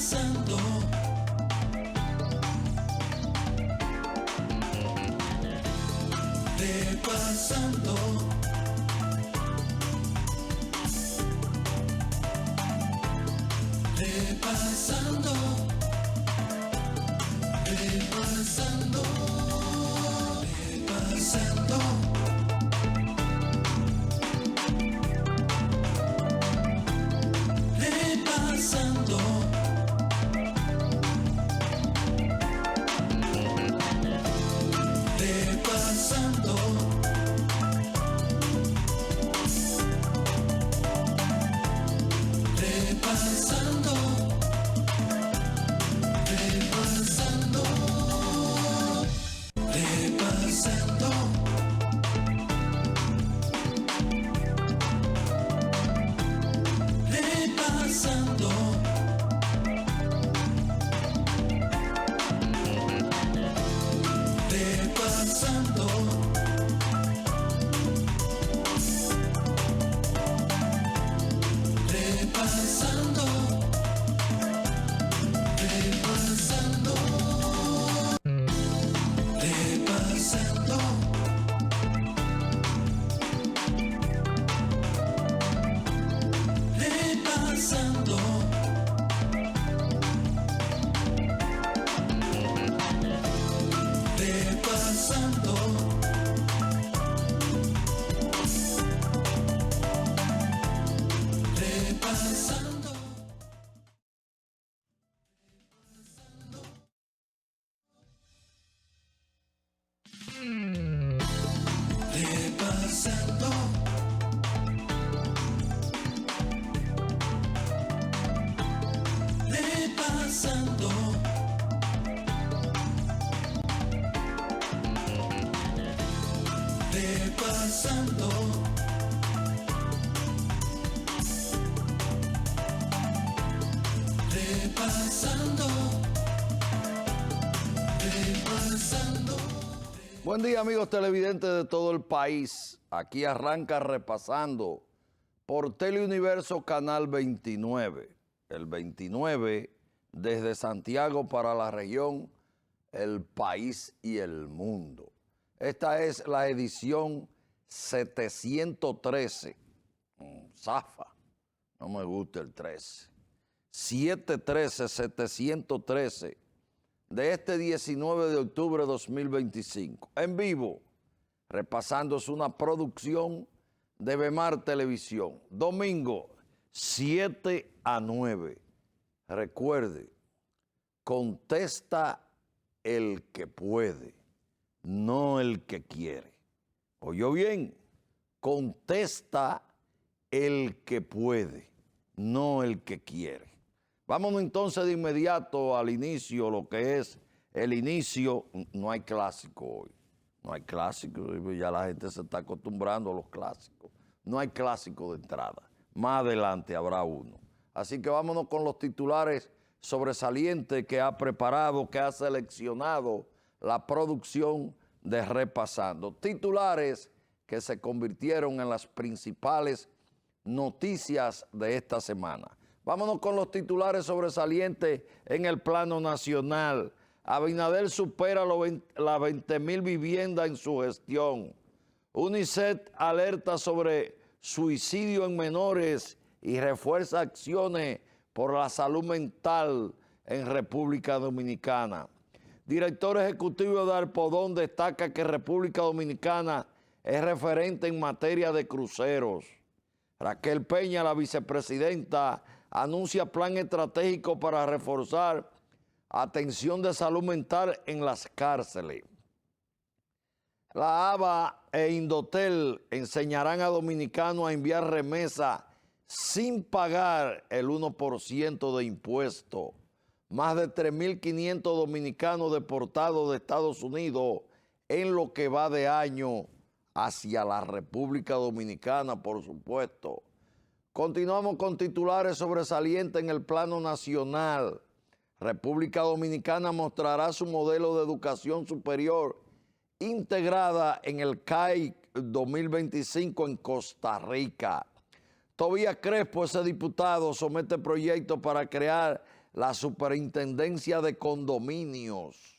repasando, repasando, repasando, repasando, repasando. Repasando, repasando, repasando, repasando, repasando. Repasando, repasando, repasando, repasando, repasando. Repasando, repasando, repasando, repasando, repasando, repasando, repasando, repasando. Buen día, amigos televidentes de todo el país. Aquí arranca Repasando por Teleuniverso Canal 29. El 29 desde Santiago para la región, el país y el mundo. Esta es la edición 713. Zafa, no me gusta el 13. 713, 713 de este 19 de octubre de 2025. En vivo, repasando, es una producción de Bemar Televisión. Domingo, 7 a 9. Recuerde, contesta el que puede, no el que quiere. ¿Oyó bien? Contesta el que puede, no el que quiere. Vámonos entonces de inmediato al inicio, lo que es el inicio. No hay clásico hoy, no hay clásico, ya la gente se está acostumbrando a los clásicos. No hay clásico de entrada, más adelante habrá uno. Así que vámonos con los titulares sobresalientes que ha preparado, que ha seleccionado la producción de Repasando. Titulares que se convirtieron en las principales noticias de esta semana. Vámonos con los titulares sobresalientes en el plano nacional. Abinader supera las 20,000 viviendas en su gestión. UNICEF alerta sobre suicidio en menores y refuerza acciones por la salud mental en República Dominicana. Director ejecutivo de Arpodón destaca que República Dominicana es referente en materia de cruceros. Raquel Peña, la vicepresidenta, anuncia plan estratégico para reforzar atención de salud mental en las cárceles. La ABA e Indotel enseñarán a dominicanos a enviar remesa sin pagar el 1% de impuesto. Más de 3.500 dominicanos deportados de Estados Unidos en lo que va de año hacia la República Dominicana, por supuesto. Continuamos con titulares sobresalientes en el plano nacional. República Dominicana mostrará su modelo de educación superior integrada en el CAI 2025 en Costa Rica. Tobías Crespo, ese diputado, somete proyecto para crear la Superintendencia de Condominios.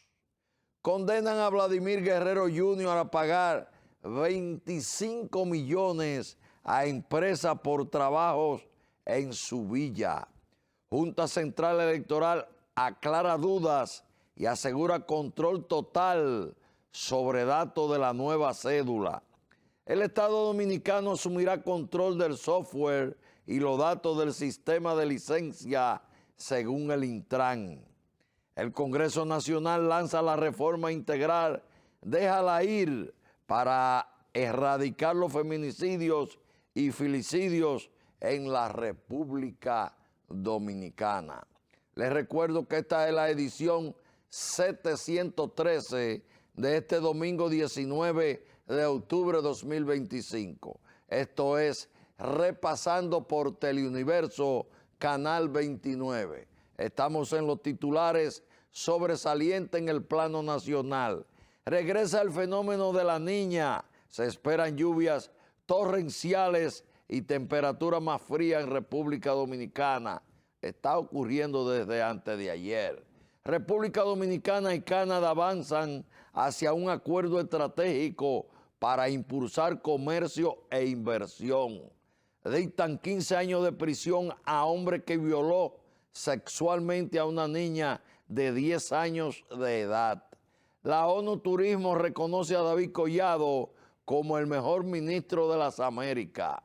Condenan a Vladimir Guerrero Jr. a pagar 25 millones a empresa por trabajos en su villa. Junta Central Electoral aclara dudas y asegura control total sobre datos de la nueva cédula. El Estado Dominicano asumirá control del software y los datos del sistema de licencia según el Intran. El Congreso Nacional lanza la reforma integral Déjala Ir para erradicar los feminicidios y filicidios en la República Dominicana. Les recuerdo que esta es la edición 713 de este domingo 19 de octubre de 2025. Esto es Repasando por Teleuniverso, Canal 29. Estamos en los titulares sobresalientes en el plano nacional. Regresa el fenómeno de la Niña. Se esperan lluvias torrenciales y temperaturas más frías en República Dominicana. Está ocurriendo desde antes de ayer. República Dominicana y Canadá avanzan hacia un acuerdo estratégico para impulsar comercio e inversión. Dictan 15 años de prisión a hombre que violó sexualmente a una niña de 10 años de edad. La ONU Turismo reconoce a David Collado como el mejor ministro de las Américas.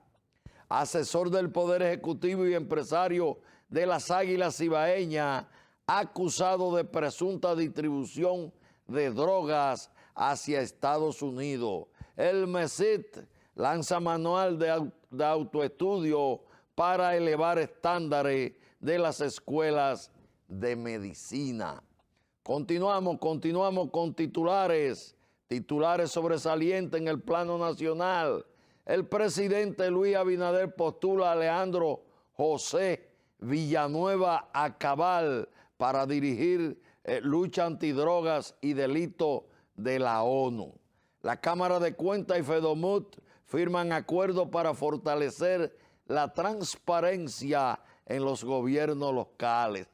Asesor del Poder Ejecutivo y empresario de las Águilas Ibaeñas, acusado de presunta distribución de drogas hacia Estados Unidos. El MESIT lanza manual de autoestudio para elevar estándares de las escuelas de medicina. Continuamos con titulares sobresalientes en el plano nacional. El presidente Luis Abinader postula a Alejandro José Villanueva a cabal para dirigir lucha antidrogas y delitos de la ONU. La Cámara de Cuentas y FEDOMUT firman acuerdos para fortalecer la transparencia en los gobiernos locales.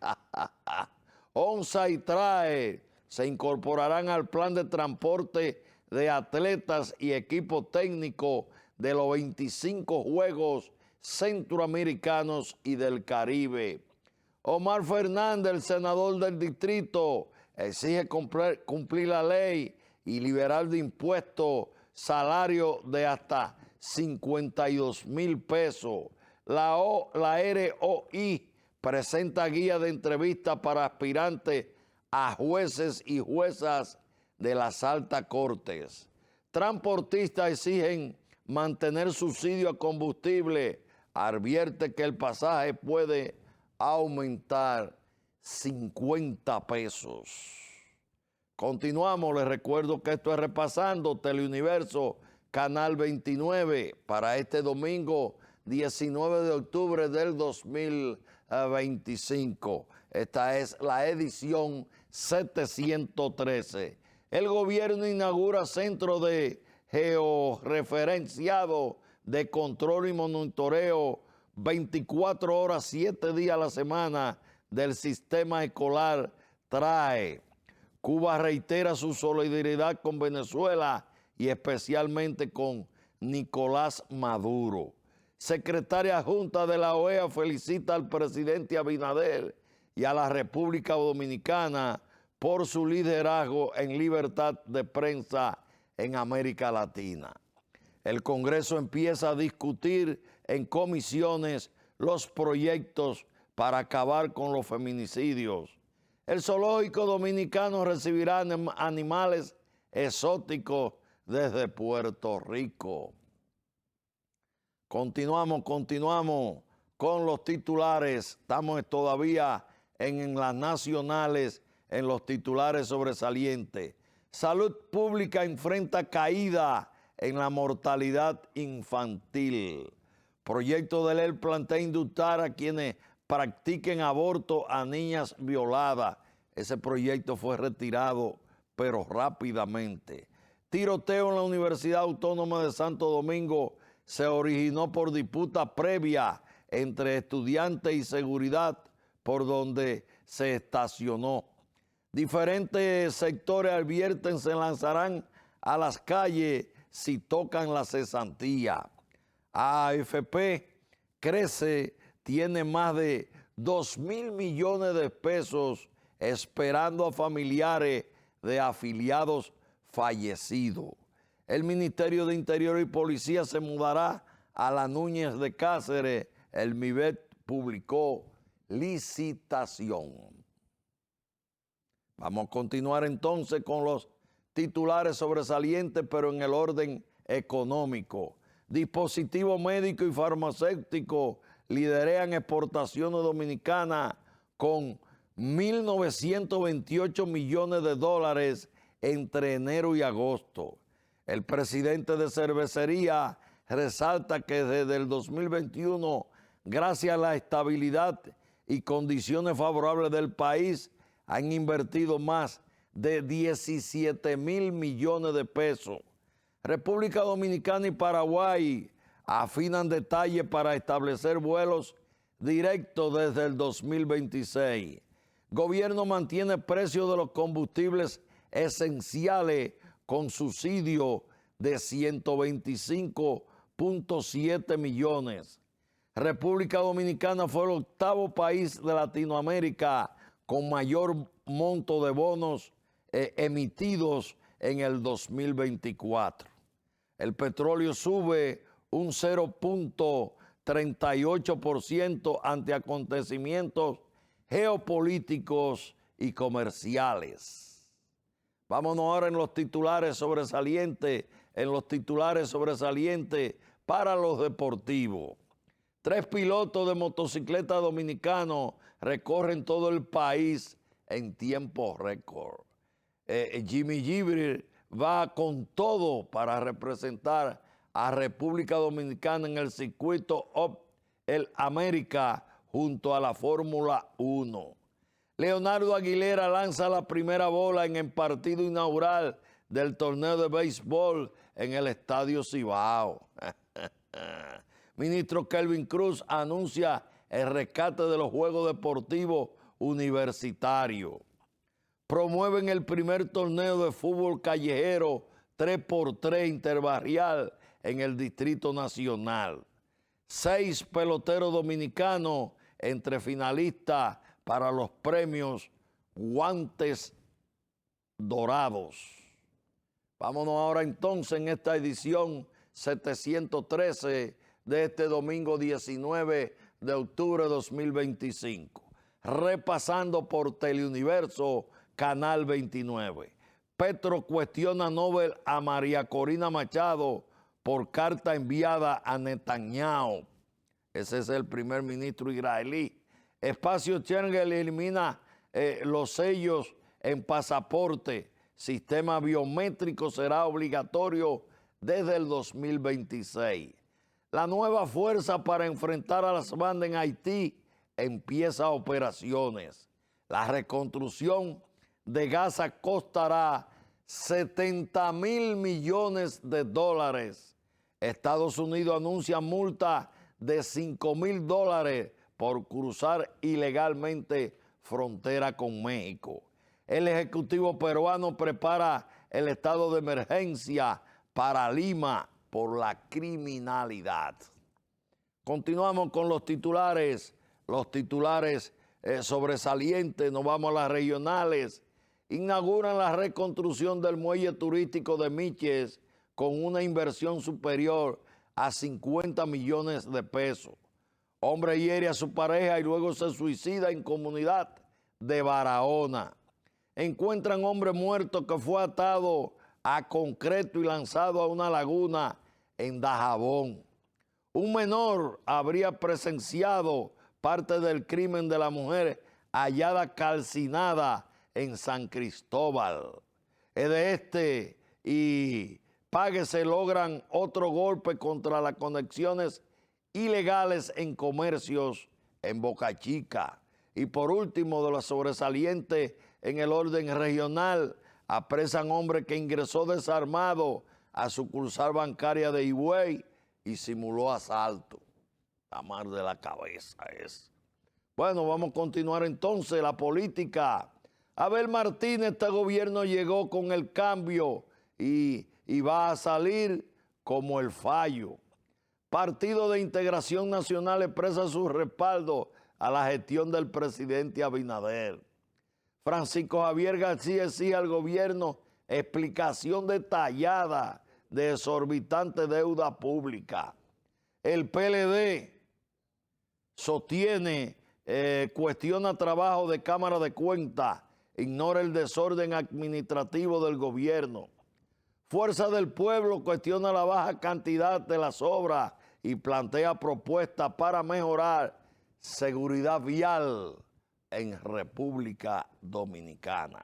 ONSA y TRAE se incorporarán al plan de transporte de atletas y equipo técnico de los 25 Juegos Centroamericanos y del Caribe. Omar Fernández, el senador del distrito, exige cumplir la ley y liberar de impuestos salario de hasta 52,000 pesos. La ROI presenta guía de entrevistas para aspirantes a jueces y juezas de las altas cortes. Transportistas exigen mantener subsidio a combustible. Advierte que el pasaje puede aumentar 50 pesos. Continuamos, les recuerdo que esto es Repasando Teleuniverso, Canal 29, para este domingo 19 de octubre del 2025. Esta es la edición 713. El gobierno inaugura centro de georreferenciado de control y monitoreo 24 horas, 7 días a la semana del sistema escolar TRAE. Cuba reitera su solidaridad con Venezuela y especialmente con Nicolás Maduro. Secretaria Adjunta de la OEA felicita al presidente Abinader y a la República Dominicana por su liderazgo en libertad de prensa en América Latina. El Congreso empieza a discutir en comisiones los proyectos para acabar con los feminicidios. El zoológico dominicano recibirá animales exóticos desde Puerto Rico. Continuamos con los titulares. Estamos todavía en las nacionales, en los titulares sobresalientes. Salud Pública enfrenta caída en la mortalidad infantil. Proyecto de ley plantea indultar a quienes practiquen aborto a niñas violadas. Ese proyecto fue retirado, pero rápidamente. Tiroteo en la Universidad Autónoma de Santo Domingo se originó por disputa previa entre estudiantes y seguridad por donde se estacionó. Diferentes sectores advierten se lanzarán a las calles si tocan la cesantía. AFP crece, tiene más de 2.000 millones de pesos esperando a familiares de afiliados fallecidos. El Ministerio de Interior y Policía se mudará a la Núñez de Cáceres. El MIBET publicó licitación. Vamos a continuar entonces con los titulares sobresalientes, pero en el orden económico. Dispositivo médico y farmacéutico liderean exportaciones dominicanas con 1.928 millones de dólares entre enero y agosto. El presidente de Cervecería resalta que desde el 2021, gracias a la estabilidad y condiciones favorables del país, han invertido más de 17.000 millones de pesos. República Dominicana y Paraguay afinan detalles para establecer vuelos directos desde el 2026. Gobierno mantiene precios de los combustibles esenciales con subsidio de 125.7 millones. República Dominicana fue el octavo país de Latinoamérica con mayor monto de bonos emitidos en el 2024. El petróleo sube un 0.38% ante acontecimientos geopolíticos y comerciales. Vámonos ahora en los titulares sobresalientes, para los deportivos. 3 pilotos de motocicleta dominicanos recorren todo el país en tiempo récord. Jimmy Gibril va con todo para representar a República Dominicana en el circuito el América junto a la Fórmula 1. Leonardo Aguilera lanza la primera bola en el partido inaugural del torneo de béisbol en el Estadio Cibao. Ministro Kelvin Cruz anuncia el rescate de los Juegos Deportivos Universitarios. Promueven el primer torneo de fútbol callejero 3x3 interbarrial en el Distrito Nacional. 6 peloteros dominicanos entre finalistas para los premios Guantes Dorados. Vámonos ahora entonces en esta edición 713 de este domingo 19 de octubre de 2025. Repasando por Teleuniverso, Canal 29. Petro cuestiona Nobel a María Corina Machado por carta enviada a Netanyahu. Ese es el primer ministro israelí. Espacio Schengen elimina los sellos en pasaporte. Sistema biométrico será obligatorio desde el 2026. La nueva fuerza para enfrentar a las bandas en Haití empieza operaciones. La reconstrucción de Gaza costará 70.000 millones de dólares. Estados Unidos anuncia multa de $5.000 por cruzar ilegalmente frontera con México. El Ejecutivo peruano prepara el estado de emergencia para Lima por la criminalidad. Continuamos con los titulares sobresalientes, nos vamos a las regionales. Inauguran la reconstrucción del muelle turístico de Miches con una inversión superior a 50 millones de pesos. Hombre hiere a su pareja y luego se suicida en comunidad de Barahona. Encuentran hombre muerto que fue atado a concreto y lanzado a una laguna en Dajabón. Un menor habría presenciado parte del crimen de la mujer hallada calcinada en San Cristóbal. Y Páguese logran otro golpe contra las conexiones ilegales en comercios en Boca Chica. Y por último, de lo sobresaliente en el orden regional, apresan hombre que ingresó desarmado a sucursal bancaria de Higüey y simuló asalto. La mar de la cabeza es. Bueno, vamos a continuar entonces la política. Abel Martínez, este gobierno llegó con el cambio y va a salir como el fallo. Partido de Integración Nacional expresa su respaldo a la gestión del presidente Abinader. Francisco Javier García exige al gobierno explicación detallada de exorbitante deuda pública. El PLD sostiene, cuestiona trabajo de Cámara de Cuentas, ignora el desorden administrativo del gobierno. Fuerza del Pueblo cuestiona la baja cantidad de las obras y plantea propuestas para mejorar seguridad vial en República Dominicana.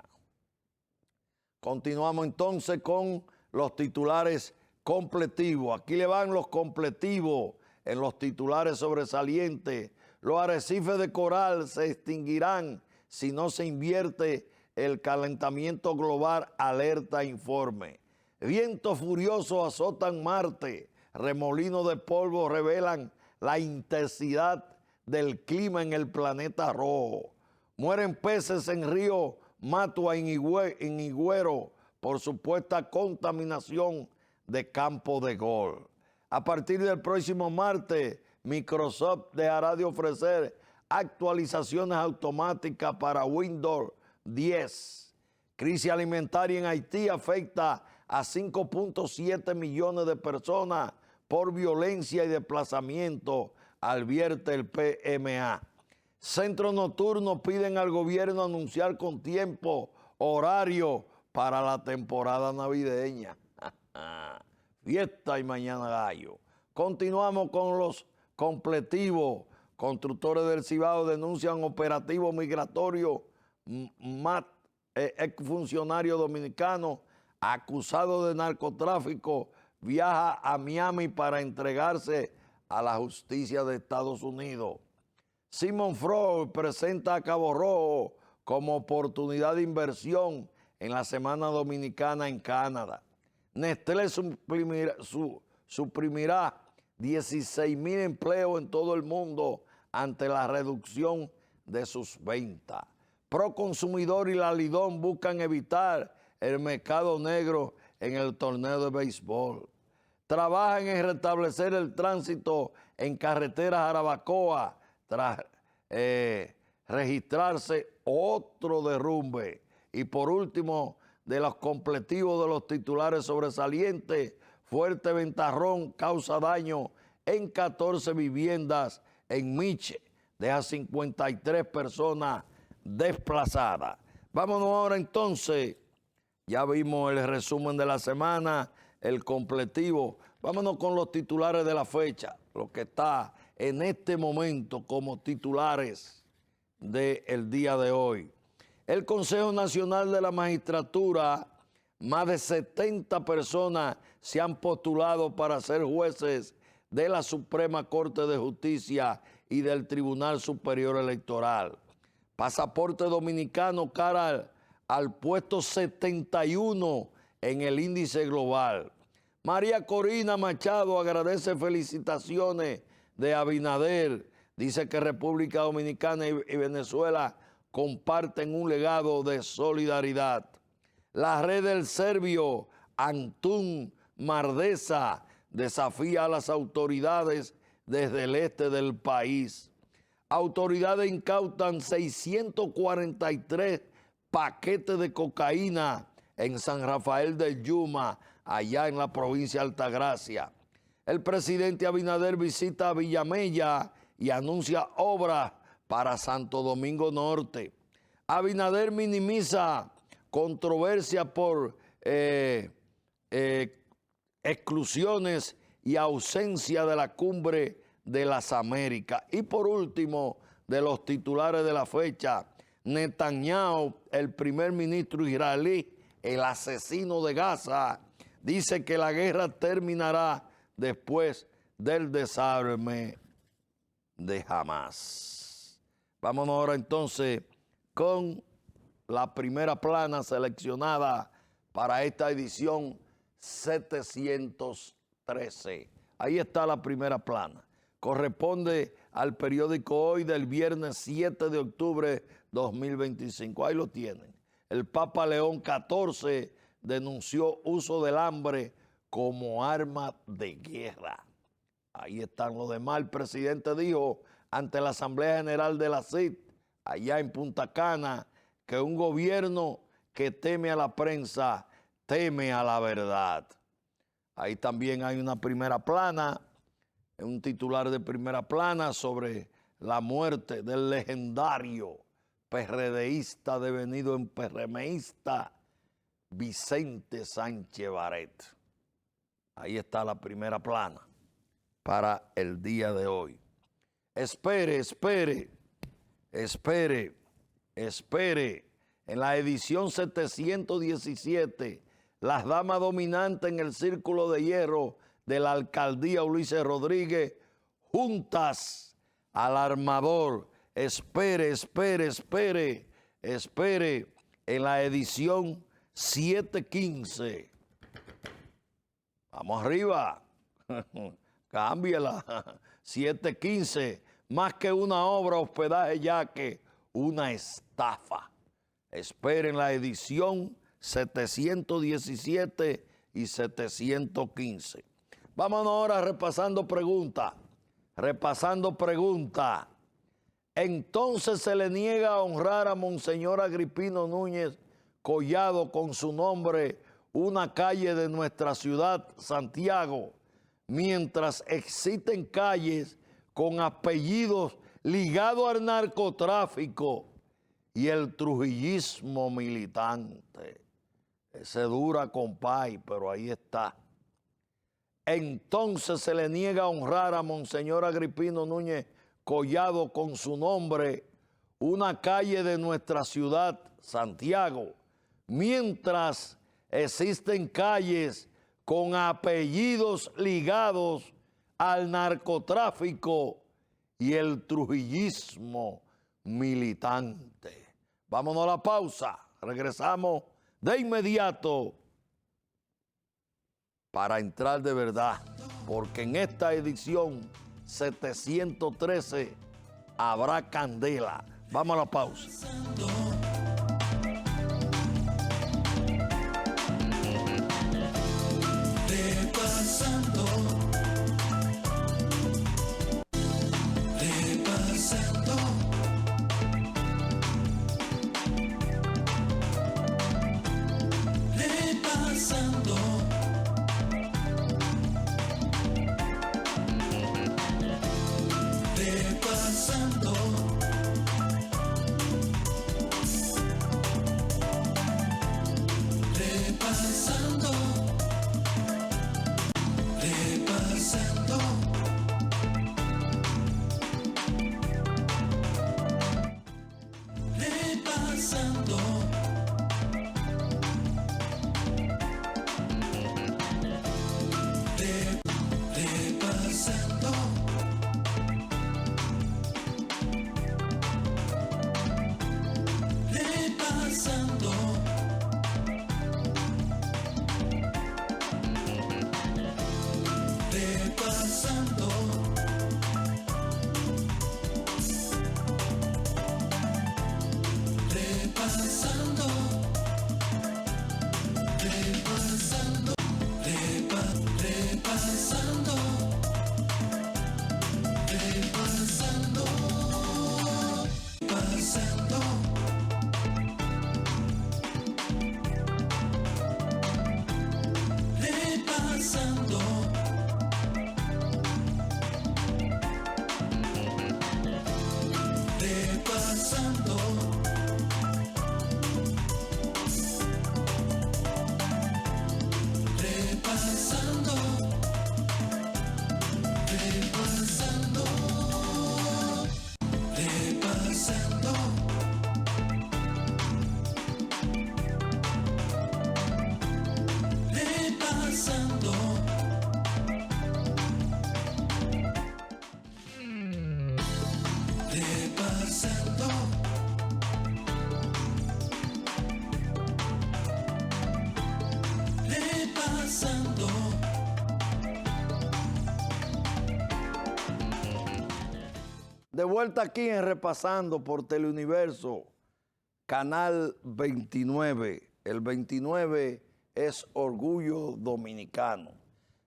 Continuamos entonces con los titulares completivos. Aquí le van los completivos en los titulares sobresalientes. Los arrecifes de coral se extinguirán si no se invierte el calentamiento global, alerta informe. Vientos furiosos azotan Marte, remolinos de polvo revelan la intensidad del clima en el planeta rojo. Mueren peces en río Matua en Higüero por supuesta contaminación de campo de golf. A partir del próximo martes, Microsoft dejará de ofrecer actualizaciones automáticas para Windows 10. Crisis alimentaria en Haití afecta a 5.7 millones de personas por violencia y desplazamiento, advierte el PMA. Centros nocturnos piden al gobierno anunciar con tiempo horario para la temporada navideña. Fiesta y mañana gallo. Continuamos con los completivos. Constructores del Cibao denuncian operativo migratorio. Exfuncionario dominicano acusado de narcotráfico viaja a Miami para entregarse a la justicia de Estados Unidos. Simon Freud presenta a Cabo Rojo como oportunidad de inversión en la Semana Dominicana en Canadá. Nestlé suprimirá 16,000 empleos en todo el mundo ante la reducción de sus ventas. Proconsumidor y la Lidón buscan evitar el mercado negro en el torneo de béisbol. Trabajan en restablecer el tránsito en carreteras Jarabacoa tras registrarse otro derrumbe. Y por último, de los completivos de los titulares sobresalientes, fuerte ventarrón causa daño en 14 viviendas en Miche, deja 53 personas desplazadas. Vámonos ahora entonces, ya vimos el resumen de la semana, el completivo. Vámonos con los titulares de la fecha, lo que está en este momento como titulares del día de hoy. El Consejo Nacional de la Magistratura, más de 70 personas se han postulado para ser jueces de la Suprema Corte de Justicia y del Tribunal Superior Electoral. Pasaporte dominicano cara al puesto 71 en el índice global. María Corina Machado agradece felicitaciones de Abinader. Dice que República Dominicana y Venezuela comparten un legado de solidaridad. La red del serbio Antun Mardesa desafía a las autoridades desde el este del país. Autoridades incautan 643 paquetes de cocaína en San Rafael del Yuma, allá en la provincia de Altagracia. El presidente Abinader visita Villamella y anuncia obras para Santo Domingo Norte. Abinader minimiza controversia por exclusiones y ausencia de la cumbre de las Américas. Y por último, de los titulares de la fecha, Netanyahu, el primer ministro israelí, el asesino de Gaza, dice que la guerra terminará después del desarme de Hamás. Vámonos ahora entonces con la primera plana seleccionada para esta edición 713. Ahí está la primera plana. Corresponde al periódico Hoy del viernes 7 de octubre 2025. Ahí lo tienen. El Papa León XIV denunció uso del hambre como arma de guerra. Ahí están los demás. El presidente dijo ante la Asamblea General de la CID, allá en Punta Cana, que un gobierno que teme a la prensa, teme a la verdad. Ahí también hay una primera plana, un titular de primera plana sobre la muerte del legendario PRDista devenido en PRMista, Vicente Sánchez Baret. Ahí está la primera plana para el día de hoy. Espere. En la edición 717, las damas dominantes en el Círculo de Hierro de la Alcaldía Ulises Rodríguez, juntas al armador. Espere. En la edición 715. Vamos arriba. Cámbiala. 715. Más que una obra, hospedaje, ya que una estafa. Esperen la edición 717 y 715. Vámonos ahora repasando preguntas. Entonces se le niega a honrar a Monseñor Agripino Núñez Collado con su nombre una calle de nuestra ciudad, Santiago, mientras existen calles con apellidos ligados al narcotráfico y el trujillismo militante. Ese dura, compay, pero ahí está. Entonces se le niega a honrar a Monseñor Agripino Núñez Collado con su nombre una calle de nuestra ciudad, Santiago, mientras existen calles con apellidos ligados al narcotráfico y el trujillismo militante. Vámonos a la pausa, regresamos de inmediato para entrar de verdad, porque en esta edición 713 habrá candela. Vamos a la pausa. Repasando. Repasando. De vuelta aquí en Repasando por Teleuniverso, Canal 29. El 29 es Orgullo Dominicano.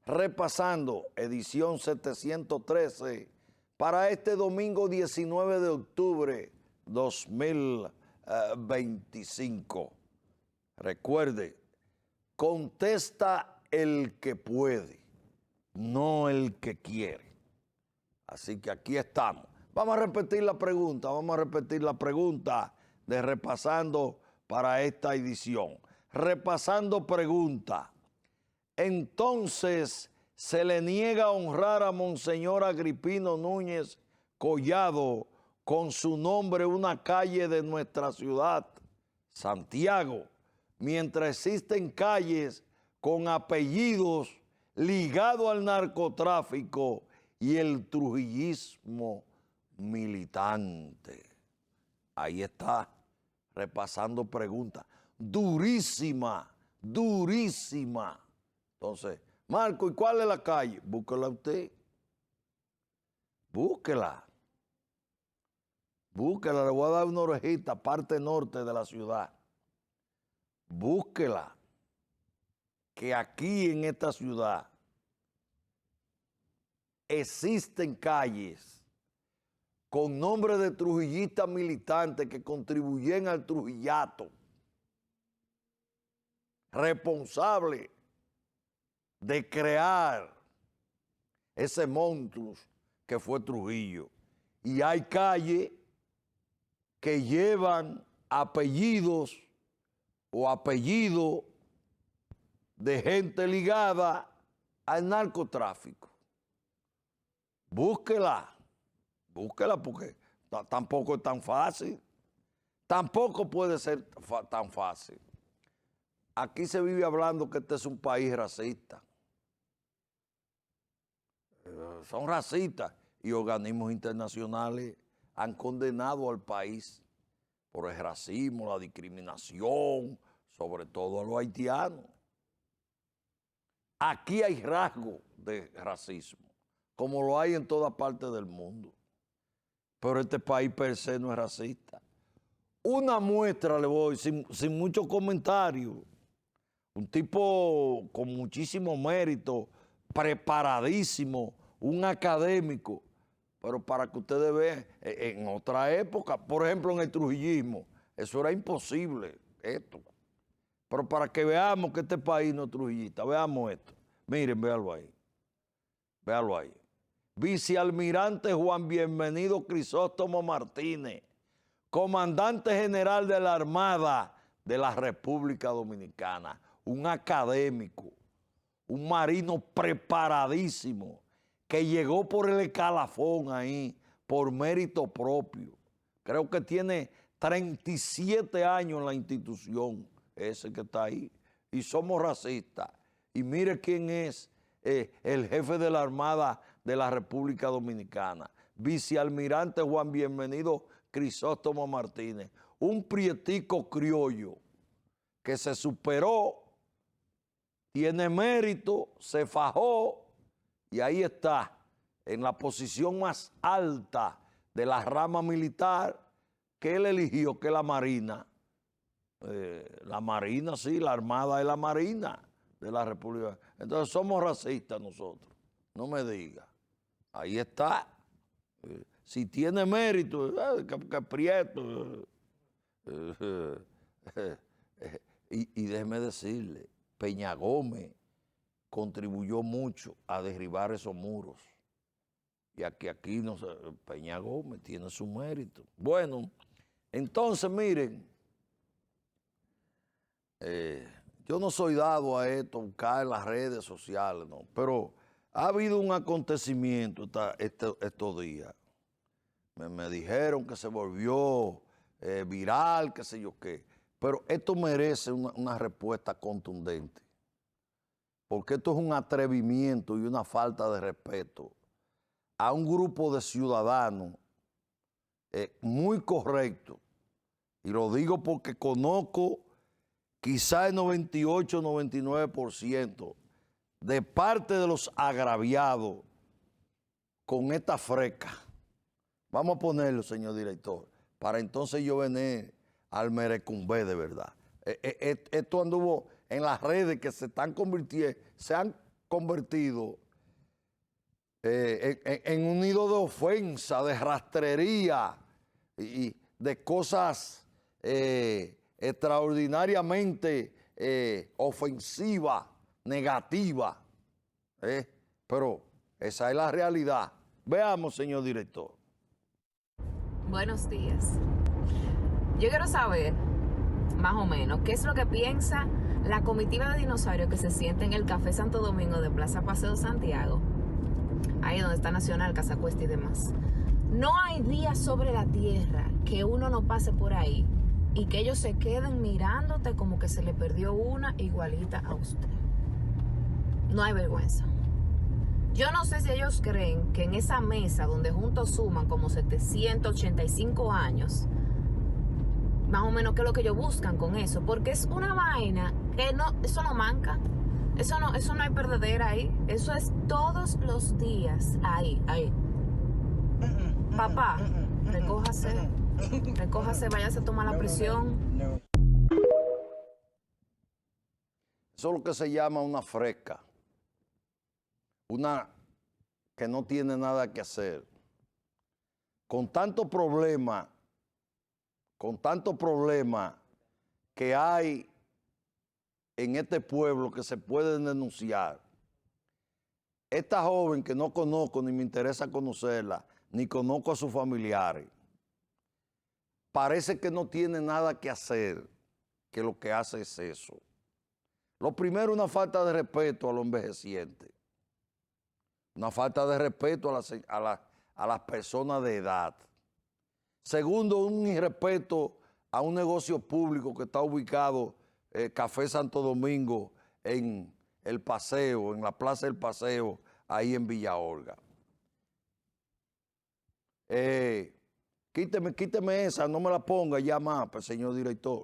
Repasando, edición 713, para este domingo 19 de octubre 2025. Recuerde, contesta el que puede, no el que quiere. Así que aquí estamos. Vamos a repetir la pregunta de Repasando para esta edición. Repasando pregunta. Entonces, ¿se le niega honrar a Monseñor Agripino Núñez Collado con su nombre una calle de nuestra ciudad, Santiago, mientras existen calles con apellidos ligados al narcotráfico y el trujillismo militante? Ahí está, repasando preguntas. Durísima, durísima. Entonces, Marco, ¿y cuál es la calle? Búsquela usted. Búsquela. Búsquela, le voy a dar una orejita, parte norte de la ciudad. Búsquela. Que aquí en esta ciudad existen calles con nombres de trujillistas militantes que contribuyen al trujillato, responsable de crear ese monstruo que fue Trujillo. Y hay calles que llevan apellidos o apellidos de gente ligada al narcotráfico. Búsquela, búsquela porque tampoco es tan fácil. Tampoco puede ser tan fácil. Aquí se vive hablando que este es un país racista. Son racistas y organismos internacionales han condenado al país por el racismo, la discriminación, sobre todo a los haitianos. Aquí hay rasgos de racismo, como lo hay en todas partes del mundo. Pero este país per se no es racista. Una muestra le voy, sin mucho comentario. Un tipo con muchísimo mérito, preparadísimo, un académico. Pero para que ustedes vean, en otra época, por ejemplo en el trujillismo, eso era imposible, esto. Pero para que veamos que este país no es trujillista, veamos esto. Miren, véanlo ahí. Véanlo ahí. Vicealmirante Juan Bienvenido Crisóstomo Martínez, comandante general de la Armada de la República Dominicana, un académico, un marino preparadísimo, que llegó por el escalafón ahí, por mérito propio. Creo que tiene 37 años en la institución, ese que está ahí, y somos racistas. Y mire quién es el jefe de la Armada de la República Dominicana, vicealmirante Juan Bienvenido Crisóstomo Martínez, un prietico criollo que se superó, tiene mérito, se fajó y ahí está, en la posición más alta de la rama militar que él eligió, que es la Marina. La Marina, sí, la Armada es la Marina de la República. Entonces somos racistas nosotros, no me diga. Ahí está. Si tiene mérito, que prieto. Y déjeme decirle, Peña Gómez contribuyó mucho a derribar esos muros. Y aquí no sé, Peña Gómez tiene su mérito. Bueno, entonces miren, yo no soy dado a esto, buscar en las redes sociales, no, pero ha habido un acontecimiento estos días. Me dijeron que se volvió viral, qué sé yo qué, pero esto merece una respuesta contundente, porque esto es un atrevimiento y una falta de respeto a un grupo de ciudadanos muy correcto, y lo digo porque conozco quizá el 98, 99% de parte de los agraviados con esta freca Vamos a ponerlo, señor director, para entonces yo venir al merecumbé de verdad. Esto anduvo en las redes que se han convertido en un nido de ofensa, de rastrería y de cosas extraordinariamente ofensivas, negativas. Pero esa es la realidad. Veamos, señor director. Buenos días. Yo quiero saber, más o menos, qué es lo que piensa la comitiva de dinosaurios que se siente en el Café Santo Domingo de Plaza Paseo Santiago, ahí donde está Nacional, Casa Cuesta y demás. No hay día sobre la tierra que uno no pase por ahí y que ellos se queden mirándote como que se le perdió una igualita a usted. No hay vergüenza. Yo no sé si ellos creen que en esa mesa donde juntos suman como 785 años, más o menos qué es lo que ellos buscan con eso, porque es una vaina que no, eso no manca, eso no hay perdedera ahí, eso es todos los días ahí. Papá, recójase, váyase a tomar la presión. Eso es lo que se llama una fresca. Una que no tiene nada que hacer. Con tanto problema que hay en este pueblo que se pueden denunciar, esta joven que no conozco ni me interesa conocerla, ni conozco a sus familiares, parece que no tiene nada que hacer, que lo que hace es eso. Lo primero, una falta de respeto a los envejecientes. Una falta de respeto a las personas de edad. Segundo, un irrespeto a un negocio público que está ubicado, Café Santo Domingo, en el Paseo, en la Plaza del Paseo, ahí en Villa Olga. Quíteme esa, no me la ponga ya más, pues, señor director.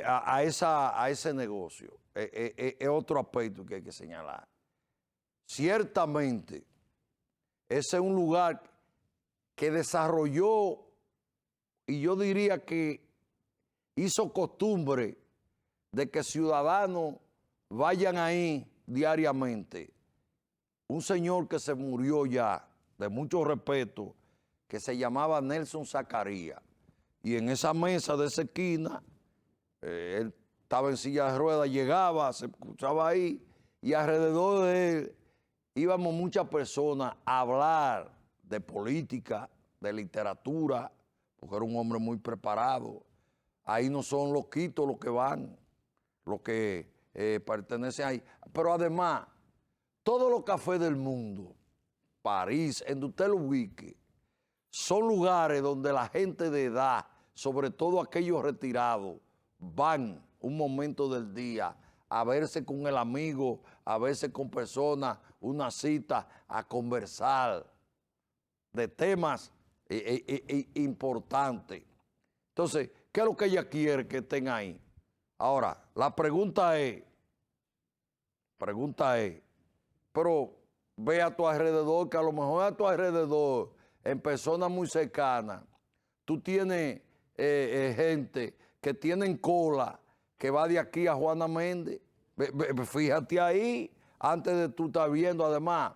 A ese negocio. Es otro aspecto que hay que señalar. Ciertamente, ese es un lugar que desarrolló, y yo diría que hizo costumbre de que ciudadanos vayan ahí diariamente. Un señor que se murió ya, de mucho respeto, que se llamaba Nelson Zacarías. Y en esa mesa de esa esquina, él estaba en silla de ruedas, llegaba, se escuchaba ahí, y alrededor de él íbamos muchas personas a hablar de política, de literatura, porque era un hombre muy preparado. Ahí no son loquitos los que van, los que pertenecen ahí. Pero además, todos los cafés del mundo, París, en donde usted lo ubique, son lugares donde la gente de edad, sobre todo aquellos retirados, van un momento del día a verse con el amigo, a verse con personas, una cita, a conversar de temas importantes. Entonces, ¿qué es lo que ella quiere que estén ahí? Ahora, la pregunta es, pero ve a tu alrededor, que a lo mejor a tu alrededor, en personas muy cercanas, tú tienes gente que tienen cola, que va de aquí a Juana Méndez. Fíjate ahí, antes de tú estar viendo. Además,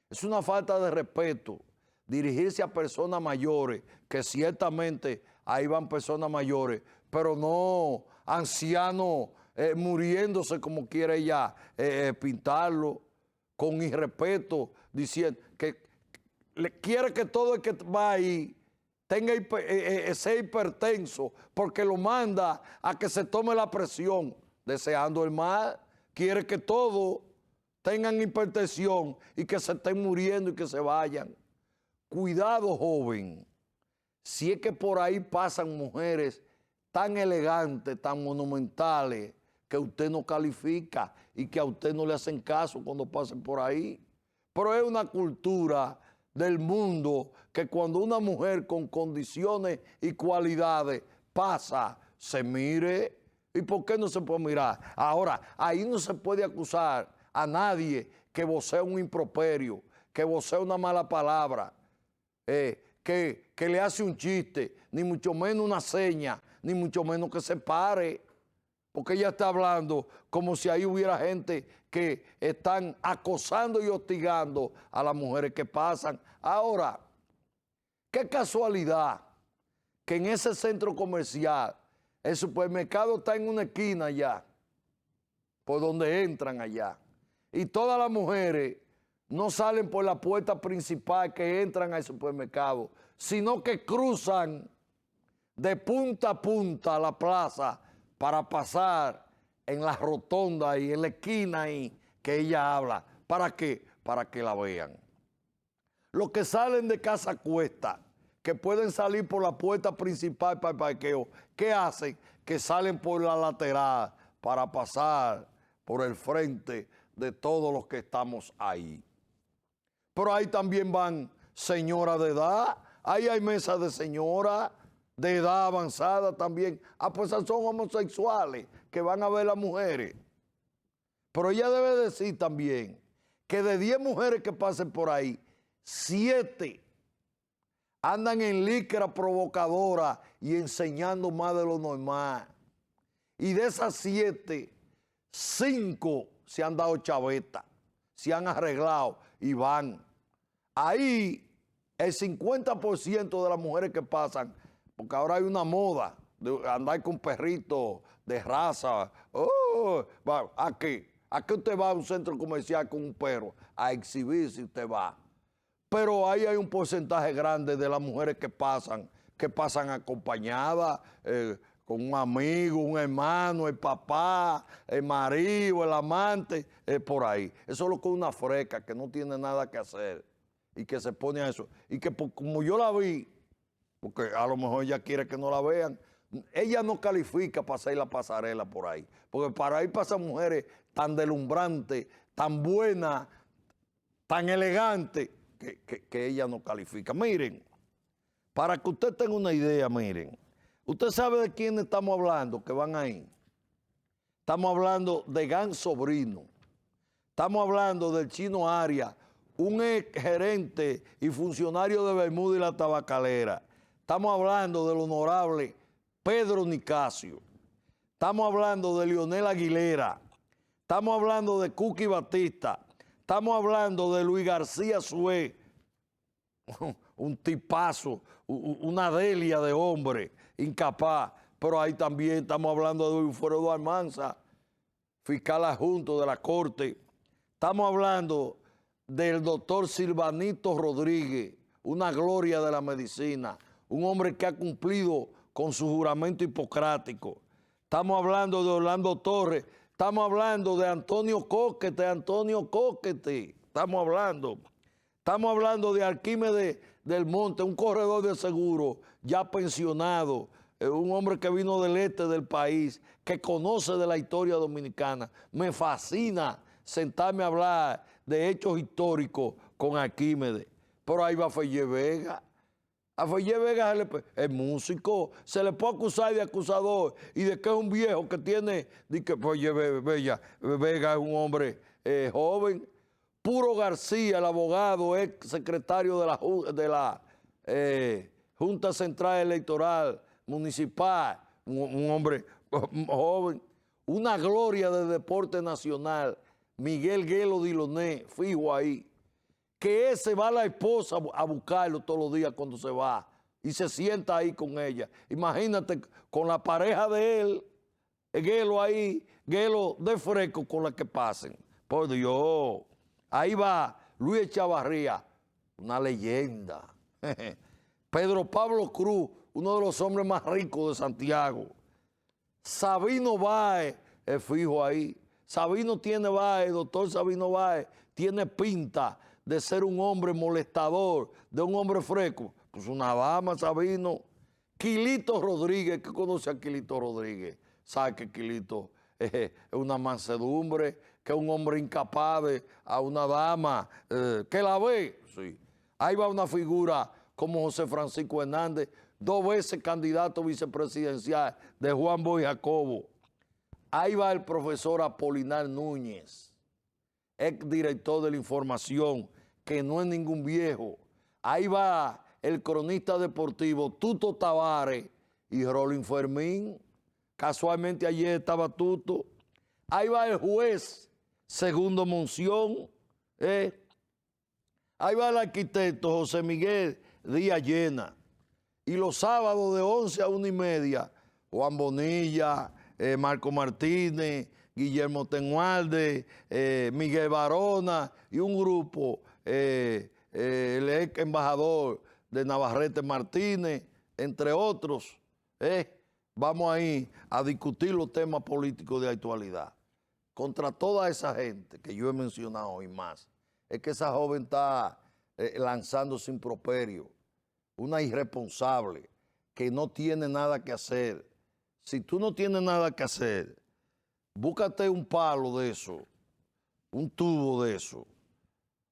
es una falta de respeto dirigirse a personas mayores, que ciertamente ahí van personas mayores, pero no ancianos muriéndose como quiere ella pintarlo, con irrespeto, diciendo que quiere que todo el que va ahí tenga sea hipertenso, porque lo manda a que se tome la presión, deseando el mal. Quiere que todos tengan hipertensión y que se estén muriendo y que se vayan. Cuidado, joven, si es que por ahí pasan mujeres tan elegantes, tan monumentales, que usted no califica y que a usted no le hacen caso cuando pasen por ahí. Pero es una cultura del mundo que cuando una mujer con condiciones y cualidades pasa, se mire. ¿Y por qué no se puede mirar? Ahora, ahí no se puede acusar a nadie que vocea un improperio, que vocea una mala palabra. que le hace un chiste, ni mucho menos una seña, ni mucho menos que se pare. Porque ella está hablando como si ahí hubiera gente que están acosando y hostigando a las mujeres que pasan. Ahora, qué casualidad que en ese centro comercial el supermercado está en una esquina allá, por donde entran allá. Y todas las mujeres no salen por la puerta principal que entran al supermercado, sino que cruzan de punta a punta a la plaza para pasar en la rotonda y en la esquina ahí que ella habla. ¿Para qué? Para que la vean. Los que salen de casa cuesta, que pueden salir por la puerta principal para el parqueo, ¿qué hacen? Que salen por la lateral para pasar por el frente de todos los que estamos ahí. Pero ahí también van señoras de edad, ahí hay mesas de señoras de edad avanzada también. Ah, pues son homosexuales que van a ver las mujeres. Pero ella debe decir también que de 10 mujeres que pasen por ahí, 7 andan en licra provocadora y enseñando más de lo normal. Y de esas 7, 5 se han dado chaveta, se han arreglado y van. Ahí el 50% de las mujeres que pasan, porque ahora hay una moda de andar con perritos de raza. Oh, ¿a qué? ¿A qué usted va a un centro comercial con un perro? A exhibirse usted va. Pero ahí hay un porcentaje grande de las mujeres que pasan acompañadas, con un amigo, un hermano, el papá, el marido, el amante, por ahí. Eso es lo que es una freca que no tiene nada que hacer y que se pone a eso. Y que como yo la vi, porque a lo mejor ella quiere que no la vean, ella no califica para hacer la pasarela por ahí. Porque para ahí pasan mujeres tan deslumbrantes, tan buenas, tan elegantes, que ella no califica. Miren, para que usted tenga una idea, miren, usted sabe de quién estamos hablando que van ahí. Estamos hablando de Gan Sobrino. Estamos hablando del Chino Arias, un ex gerente y funcionario de Bermuda y la Tabacalera. Estamos hablando del honorable Pedro Nicasio. Estamos hablando de Leonel Aguilera. Estamos hablando de Cookie Batista. Estamos hablando de Luis García Sué, un tipazo, una delia de hombre, incapaz. Pero ahí también estamos hablando de Wilfredo Almanza, fiscal adjunto de la Corte. Estamos hablando del doctor Silvanito Rodríguez, una gloria de la medicina, un hombre que ha cumplido con su juramento hipocrático. Estamos hablando de Orlando Torres. Estamos hablando de Antonio Coquete, estamos hablando de Arquímedes del Monte, un corredor de seguro ya pensionado, un hombre que vino del este del país, que conoce de la historia dominicana. Me fascina sentarme a hablar de hechos históricos con Arquímedes. Pero ahí va Fellé Vega. A Fellé Vega es músico, se le puede acusar de acusador y de que es un viejo que tiene, de que Fellé Vega es un hombre joven. Puro García, el abogado, ex secretario de la Junta Central Electoral Municipal, un hombre joven. Una gloria del deporte nacional, Miguel Guelo Diloné, fijo ahí. Que ese va a la esposa a buscarlo todos los días cuando se va y se sienta ahí con ella. Imagínate con la pareja de él, Guelo ahí, Guelo de fresco con la que pasen. Por Dios. Ahí va Luis Echavarría, una leyenda. Pedro Pablo Cruz, uno de los hombres más ricos de Santiago. Sabino Báez, fijo ahí. Sabino tiene Báez, doctor Sabino Báez, tiene pinta de ser un hombre molestador, de un hombre fresco. Pues una dama, Sabino. Quilito Rodríguez, ¿qué conoce a Quilito Rodríguez? Sabe que Quilito es una mansedumbre, que es un hombre incapaz de a una dama que la ve. Sí. Ahí va una figura como José Francisco Hernández, 2 veces candidato vicepresidencial de Juan Boy Jacobo. Ahí va el profesor Apolinar Núñez, ex director de la información, que no es ningún viejo. Ahí va el cronista deportivo Tuto Tavares y Rolling Fermín. Casualmente ayer estaba Tuto. Ahí va el juez Segundo Monción. Ahí va el arquitecto José Miguel Díaz Llena. Y los sábados de 11 a 1:30, Juan Bonilla, Marco Martínez, Guillermo Tenualde, Miguel Barona y un grupo, el ex embajador de Navarrete Martínez, entre otros. Vamos ahí a discutir los temas políticos de actualidad. Contra toda esa gente que yo he mencionado y más, es que esa joven está lanzándose improperio, una irresponsable que no tiene nada que hacer. Si tú no tienes nada que hacer, búscate un palo de eso, un tubo de eso,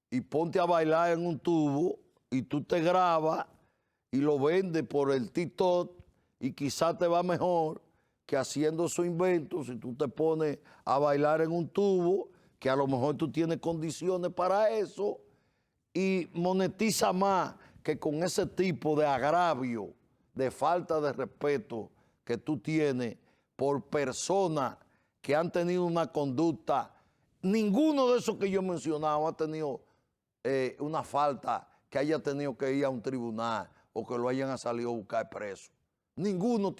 y ponte a bailar en un tubo y tú te grabas y lo vendes por el TikTok y quizás te va mejor que haciendo esos inventos si tú te pones a bailar en un tubo, que a lo mejor tú tienes condiciones para eso y monetiza más que con ese tipo de agravio, de falta de respeto que tú tienes por personas que han tenido una conducta. Ninguno de esos que yo mencionaba ha tenido una falta que haya tenido que ir a un tribunal o que lo hayan salido a buscar preso. Ninguno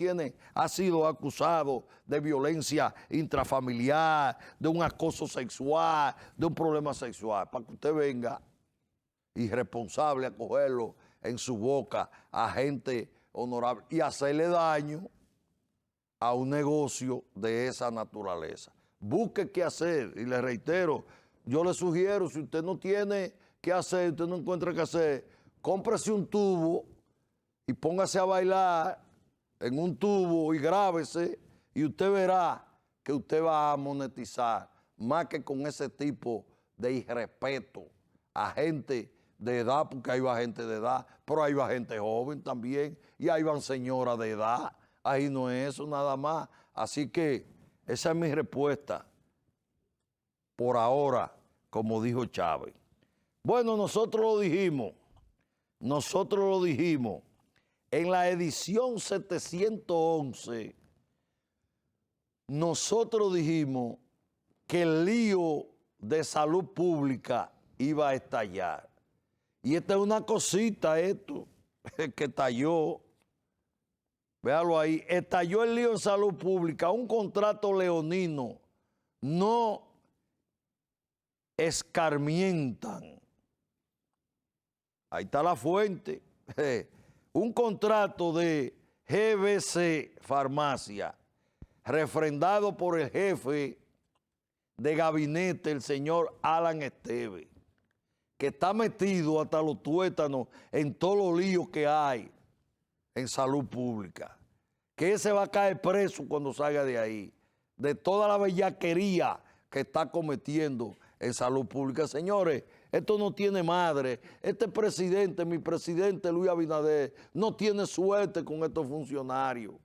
ha sido acusado de violencia intrafamiliar, de un acoso sexual, de un problema sexual, para que usted venga irresponsable a cogerlo en su boca a gente honorable y hacerle daño a un negocio de esa naturaleza. Busque qué hacer y le reitero, yo le sugiero, si usted no tiene qué hacer, usted no encuentra qué hacer, cómprese un tubo y póngase a bailar en un tubo y grábese y usted verá que usted va a monetizar más que con ese tipo de irrespeto a gente de edad, porque ahí va gente de edad, pero ahí va gente joven también y ahí van señoras de edad. Ahí no es eso nada más. Así que esa es mi respuesta por ahora, como dijo Chávez. Bueno, nosotros lo dijimos en la edición 711, nosotros dijimos que el lío de salud pública iba a estallar. Y esta es una cosita, esto, que estalló. Véalo ahí, estalló el lío en salud pública, un contrato leonino, no escarmientan. Ahí está la fuente. Un contrato de GBC Farmacia, refrendado por el jefe de gabinete, el señor Alan Esteves, que está metido hasta los tuétanos en todos los líos que hay en salud pública, que ese va a caer preso cuando salga de ahí, de toda la bellaquería que está cometiendo en salud pública. Señores, esto no tiene madre. Este presidente, mi presidente Luis Abinader, no tiene suerte con estos funcionarios.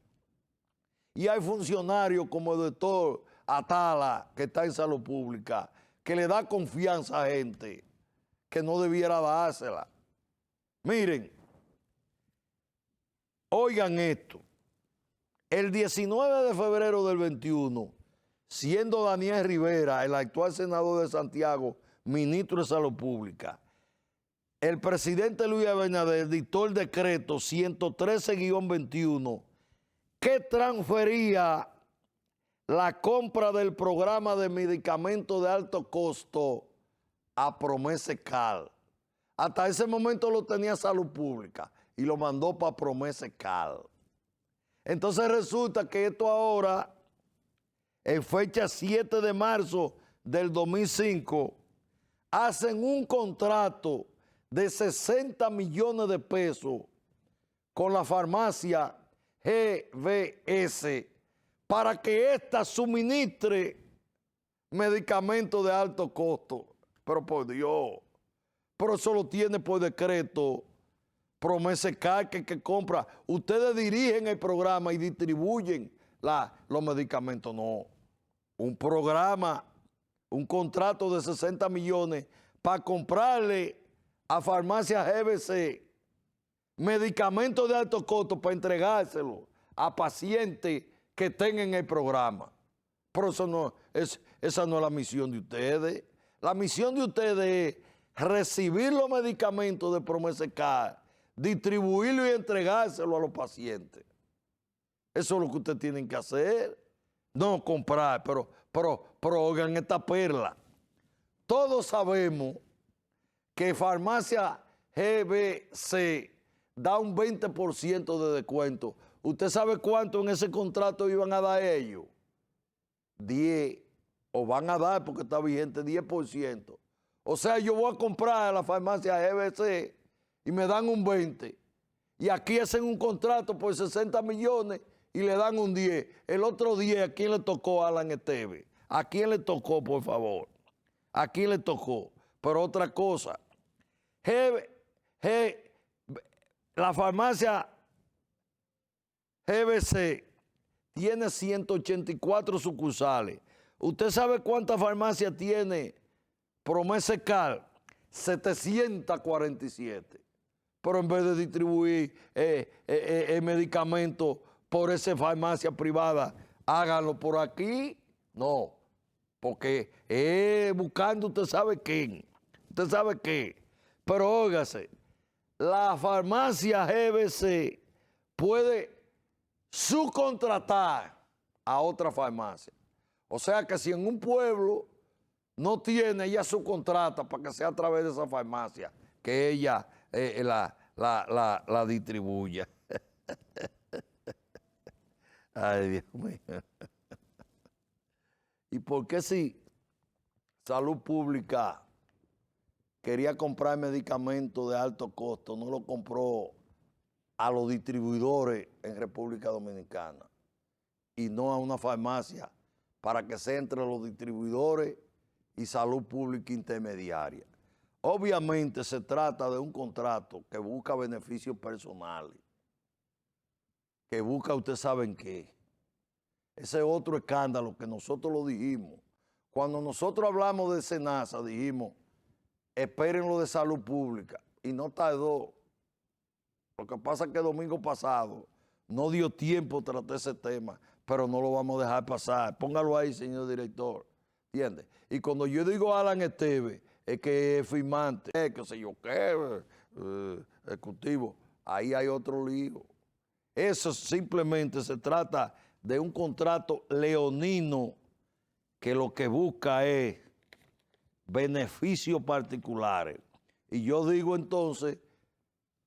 Y hay funcionarios como el doctor Atala, que está en salud pública, que le da confianza a gente que no debiera dársela. Miren, oigan esto. El 19 de febrero del 21, siendo Daniel Rivera, el actual senador de Santiago, ministro de Salud Pública, el presidente Luis Abinader dictó el decreto 113-21 que transfería la compra del programa de medicamentos de alto costo a Promescal. Hasta ese momento lo tenía Salud Pública y lo mandó para Promescal. Entonces resulta que esto ahora, en fecha 7 de marzo del 2005, hacen un contrato de 60 millones de pesos con la farmacia GBS para que ésta suministre medicamentos de alto costo. Pero por Dios, pero eso lo tiene por decreto Promescal que compra. Ustedes dirigen el programa y distribuyen los medicamentos. No, un programa, un contrato de 60 millones para comprarle a farmacia GBC medicamentos de alto costo para entregárselo a pacientes que estén en el programa. Pero esa no es la misión de ustedes. La misión de ustedes es recibir los medicamentos de Promesa Care, distribuirlo y entregárselo a los pacientes. Eso es lo que ustedes tienen que hacer. No comprar, pero oigan esta perla. Todos sabemos que Farmacia GBC da un 20% de descuento. ¿Usted sabe cuánto en ese contrato iban a dar ellos? 10, o van a dar porque está vigente 10%. O sea, yo voy a comprar a la farmacia GBC y me dan un 20. Y aquí hacen un contrato por 60 millones y le dan un 10. El otro 10, ¿a quién le tocó, Alan Esteves? ¿A quién le tocó, por favor? ¿A quién le tocó? Pero otra cosa, la farmacia GBC tiene 184 sucursales. ¿Usted sabe cuántas farmacias tiene Promesa Care? 747. Pero en vez de distribuir el medicamento por esa farmacia privada, háganlo por aquí. No, porque buscando usted sabe quién. Usted sabe qué. Pero óigase, la farmacia GBC puede subcontratar a otra farmacia. O sea que si en un pueblo no tiene, ella subcontrata para que sea a través de esa farmacia que ella la distribuya. Ay, Dios mío. ¿Y por qué si Salud Pública quería comprar medicamentos de alto costo, no lo compró a los distribuidores en República Dominicana y no a una farmacia para que sea entre los distribuidores y Salud Pública intermediaria? Obviamente se trata de un contrato que busca beneficios personales, que busca, usted saben qué. Ese es otro escándalo que nosotros lo dijimos. Cuando nosotros hablamos de SENASA, dijimos, esperen lo de Salud Pública, y no tardó. Lo que pasa es que el domingo pasado no dio tiempo a tratar ese tema, pero no lo vamos a dejar pasar. Póngalo ahí, señor director. ¿Entiende? Y cuando yo digo Alan Esteves, es que es firmante, qué sé yo qué, ejecutivo, ahí hay otro lío. Eso simplemente se trata de un contrato leonino que lo que busca es beneficios particulares. Y yo digo entonces,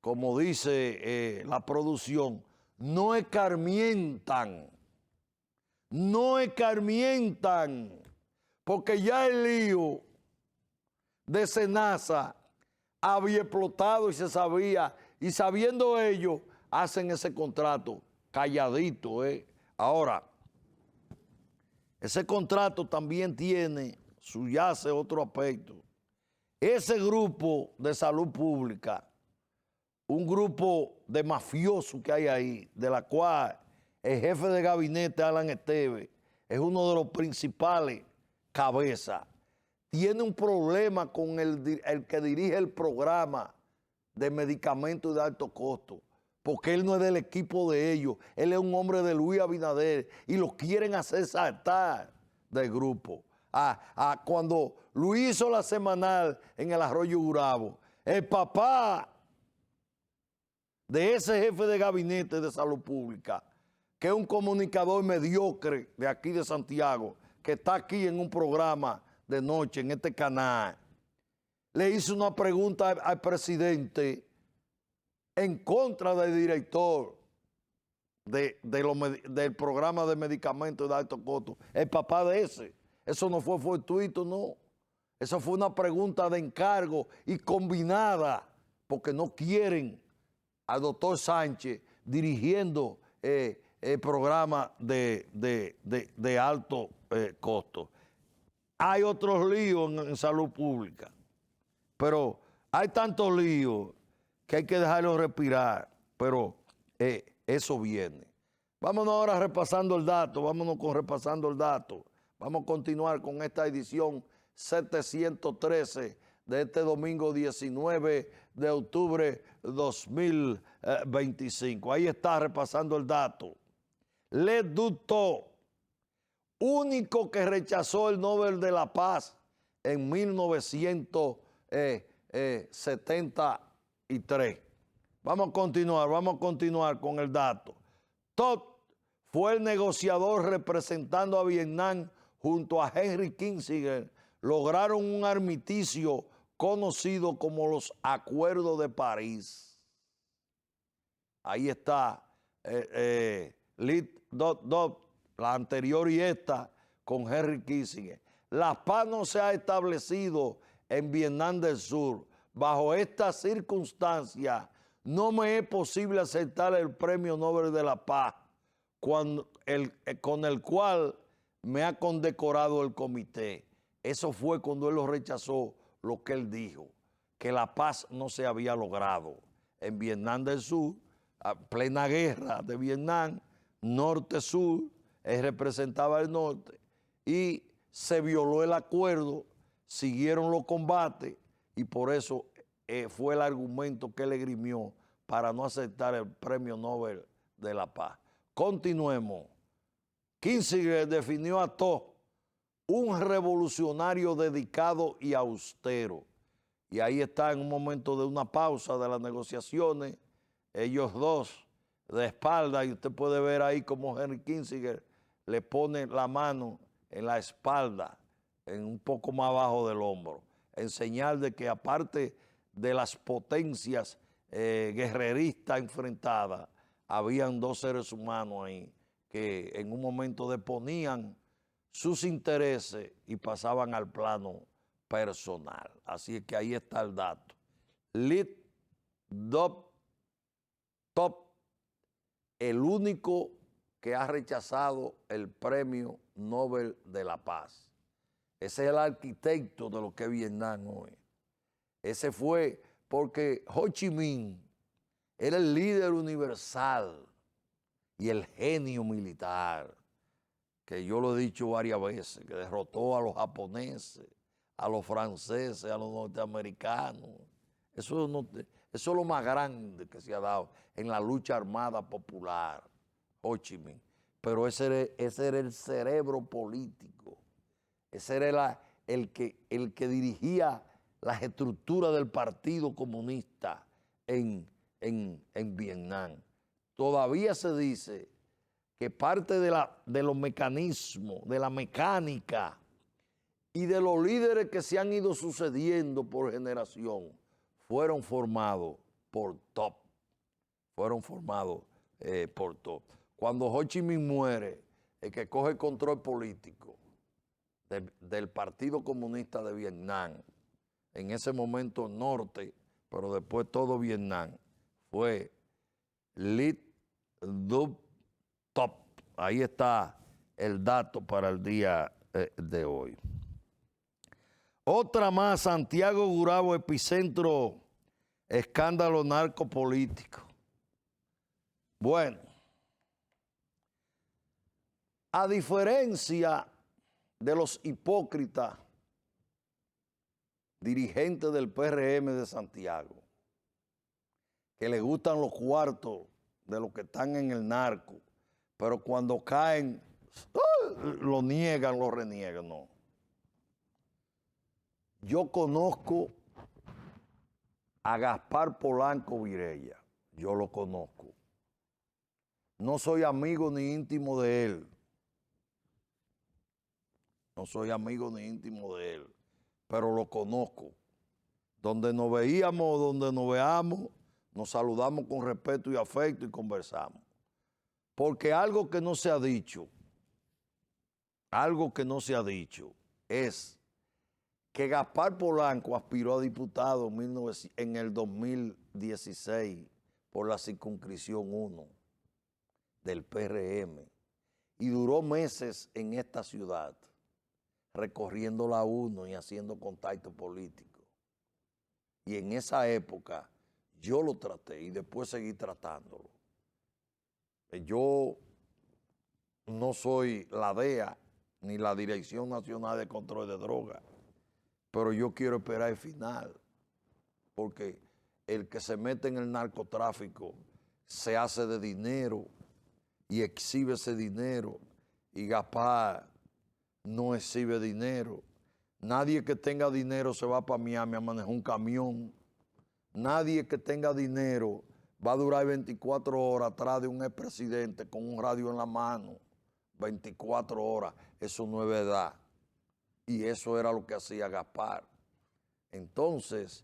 como dice la producción, no escarmientan, porque ya el lío de SENASA había explotado y se sabía, y sabiendo ellos, hacen ese contrato calladito. Ahora, ese contrato también subyace otro aspecto. Ese grupo de Salud Pública, un grupo de mafiosos que hay ahí, de la cual el jefe de gabinete, Alan Esteves, es uno de los principales cabezas, tiene un problema con el que dirige el programa de medicamentos de alto costo, porque él no es del equipo de ellos, él es un hombre de Luis Abinader y lo quieren hacer saltar del grupo. Cuando Luis hizo la semanal en el Arroyo Gurabo, el papá de ese jefe de gabinete de Salud Pública, que es un comunicador mediocre de aquí de Santiago, que está aquí en un programa de noche en este canal, le hizo una pregunta al presidente en contra del director del programa de medicamentos de alto costo, el papá de ese. Eso no fue fortuito, no. Eso fue una pregunta de encargo y combinada, porque no quieren al doctor Sánchez dirigiendo el programa de alto costo. Hay otros líos en salud pública, pero hay tantos líos que hay que dejarlo respirar, pero eso viene. Vámonos ahora repasando el dato, Vamos a continuar con esta edición 713 de este domingo 19 de octubre 2025. Ahí está repasando el dato. Le Duc, único que rechazó el Nobel de la Paz en 1973. Vamos a continuar con el dato. Tot fue el negociador representando a Vietnam junto a Henry Kissinger. Lograron un armisticio conocido como los Acuerdos de París. Ahí está Le Duc, la anterior y esta, con Henry Kissinger. La paz no se ha establecido en Vietnam del Sur. Bajo estas circunstancias, no me es posible aceptar el Premio Nobel de la Paz con el cual me ha condecorado el comité. Eso fue cuando él lo rechazó, lo que él dijo, que la paz no se había logrado en Vietnam del Sur, a plena guerra de Vietnam, norte-sur, él representaba el norte, y se violó el acuerdo, siguieron los combates, y por eso fue el argumento que él esgrimió para no aceptar el Premio Nobel de la Paz. Continuemos. Kissinger definió a Tot un revolucionario dedicado y austero. Y ahí está en un momento de una pausa de las negociaciones, ellos dos de espalda, y usted puede ver ahí como Henry Kissinger le pone la mano en la espalda, en un poco más abajo del hombro, en señal de que aparte de las potencias guerreristas enfrentadas, habían dos seres humanos ahí que en un momento deponían sus intereses y pasaban al plano personal. Así es que ahí está el dato. Le Duc, el único que ha rechazado el Premio Nobel de la Paz. Ese es el arquitecto de lo que es Vietnam hoy. Ese fue porque Ho Chi Minh era el líder universal y el genio militar, que yo lo he dicho varias veces, que derrotó a los japoneses, a los franceses, a los norteamericanos. Eso es lo más grande que se ha dado en la lucha armada popular, Ho Chi Minh. Pero ese era el cerebro político, ese era el que dirigía las estructuras del Partido Comunista en Vietnam. Todavía se dice que parte de los mecanismos, de la mecánica y de los líderes que se han ido sucediendo por generación fueron formados por Tot. Cuando Ho Chi Minh muere, el que coge el control político del Partido Comunista de Vietnam, en ese momento norte, pero después todo Vietnam, fue Le Duc. Ahí está el dato para el día de hoy. Otra más, Santiago Gurabo, epicentro, escándalo narcopolítico. Bueno, a diferencia de los hipócritas dirigentes del PRM de Santiago, que les gustan los cuartos de los que están en el narco, pero cuando caen, lo niegan, lo reniegan, no. Yo conozco a Gaspar Polanco Virella, yo lo conozco. No soy amigo ni íntimo de él. Pero lo conozco. Donde nos veíamos, donde nos veamos, nos saludamos con respeto y afecto y conversamos. Porque algo que no se ha dicho es que Gaspar Polanco aspiró a diputado en el 2016 por la circunscripción 1 del PRM y duró meses en esta ciudad recorriendo la 1 y haciendo contacto político. Y en esa época yo lo traté y después seguí tratándolo. Yo no soy la DEA ni la Dirección Nacional de Control de Drogas. pero yo quiero esperar el final, porque el que se mete en el narcotráfico se hace de dinero y exhibe ese dinero, y Gaspar no exhibe dinero. Nadie que tenga dinero se va para Miami a manejar un camión. Nadie que tenga dinero va a durar 24 horas atrás de un expresidente con un radio en la mano. 24 horas, eso no es verdad. Y eso era lo que hacía Gaspar. Entonces,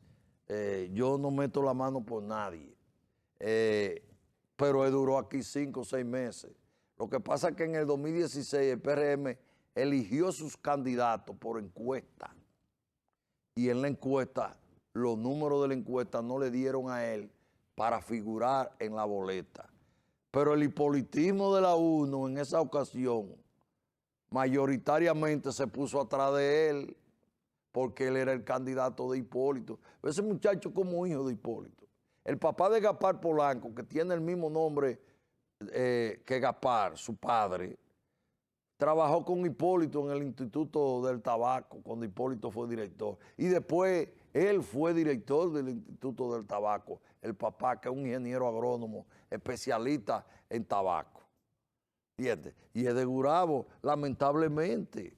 yo no meto la mano por nadie. Pero él duró aquí 5 o 6 meses. Lo que pasa es que en el 2016 el PRM eligió sus candidatos por encuesta. Y en la encuesta, los números de la encuesta no le dieron a él para figurar en la boleta. Pero el hipolitismo de la UNO en esa ocasión mayoritariamente se puso atrás de él porque él era el candidato de Hipólito. Ese muchacho como hijo de Hipólito. El papá de Gaspar Polanco, que tiene el mismo nombre que Gaspar, su padre, trabajó con Hipólito en el Instituto del Tabaco, cuando Hipólito fue director. Y después él fue director del Instituto del Tabaco, el papá, que es un ingeniero agrónomo, especialista en tabaco. ¿Entiendes? Y es de Gurabo, lamentablemente.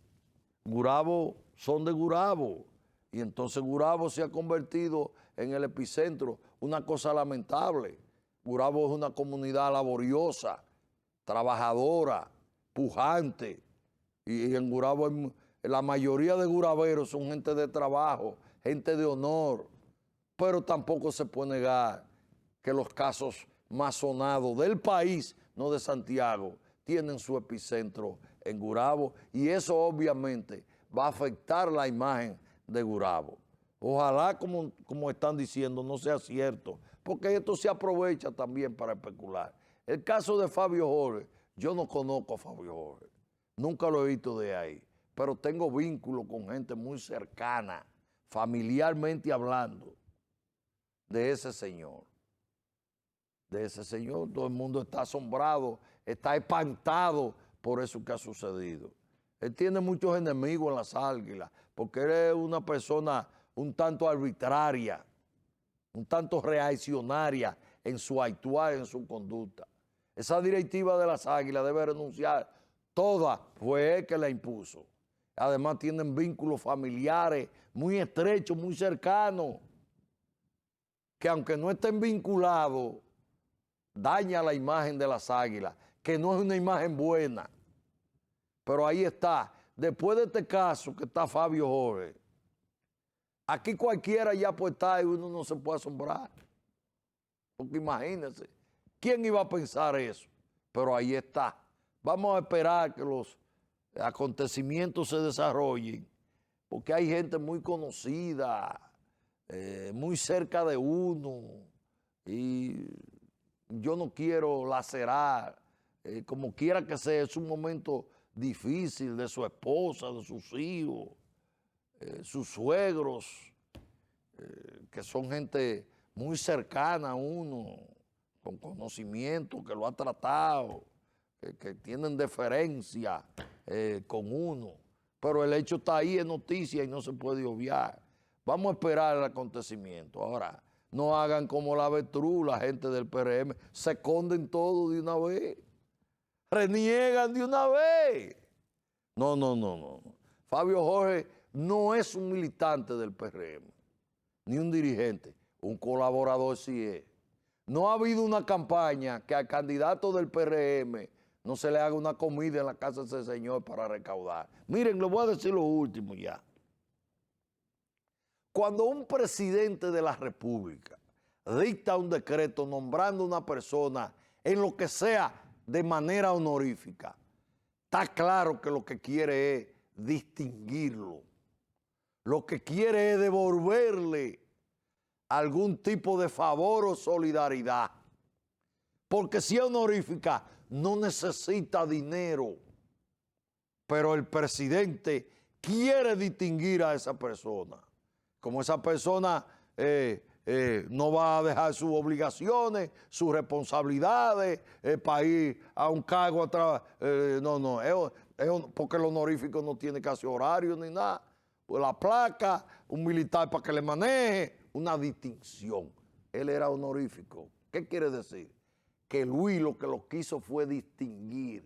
Gurabo son de Gurabo. Y entonces Gurabo se ha convertido en el epicentro. Una cosa lamentable. Gurabo es una comunidad laboriosa, trabajadora, pujante. Y en Gurabo, la mayoría de guraberos son gente de trabajo, gente de honor. Pero tampoco se puede negar que los casos más sonados del país, no de Santiago, tienen su epicentro en Gurabo, y eso obviamente va a afectar la imagen de Gurabo. Ojalá, como están diciendo, no sea cierto, porque esto se aprovecha también para especular. El caso de Fabio Jorge, yo no conozco a Fabio Jorge, nunca lo he visto de ahí, pero tengo vínculo con gente muy cercana, familiarmente hablando, de ese señor. Todo el mundo está asombrado, está espantado por eso que ha sucedido. Él tiene muchos enemigos en las Águilas, porque él es una persona un tanto arbitraria, un tanto reaccionaria en su actuar, en su conducta. Esa directiva de las Águilas debe renunciar, toda fue él que la impuso. Además tienen vínculos familiares muy estrechos, muy cercanos, que aunque no estén vinculados, daña la imagen de las Águilas, que no es una imagen buena. Pero ahí está. Después de este caso que está Fabio Jorge, aquí cualquiera ya puede estar y uno no se puede asombrar. Porque imagínense, ¿quién iba a pensar eso? Pero ahí está. Vamos a esperar que los acontecimientos se desarrollen, porque hay gente muy conocida, muy cerca de uno, y yo no quiero lacerar, como quiera que sea, es un momento difícil de su esposa, de sus hijos, sus suegros, que son gente muy cercana a uno, con conocimiento, que lo ha tratado, que tienen deferencia con uno. Pero el hecho está ahí, es noticia y no se puede obviar. Vamos a esperar el acontecimiento. Ahora, no hagan como la avestruz, la gente del PRM, se esconden todo de una vez, reniegan de una vez. No. Fabio Jorge no es un militante del PRM, ni un dirigente, un colaborador sí es. No ha habido una campaña que al candidato del PRM no se le haga una comida en la casa de ese señor para recaudar. Miren, les voy a decir lo último ya. Cuando un presidente de la República dicta un decreto nombrando a una persona en lo que sea de manera honorífica, está claro que lo que quiere es distinguirlo. Lo que quiere es devolverle algún tipo de favor o solidaridad. Porque si es honorífica, no necesita dinero. Pero el presidente quiere distinguir a esa persona. Como esa persona no va a dejar sus obligaciones, sus responsabilidades para ir a un cargo atrás. Porque el honorífico no tiene casi horario ni nada. la placa, un militar para que le maneje, una distinción. Él era honorífico. ¿Qué quiere decir? Que Luis lo que lo quiso fue distinguir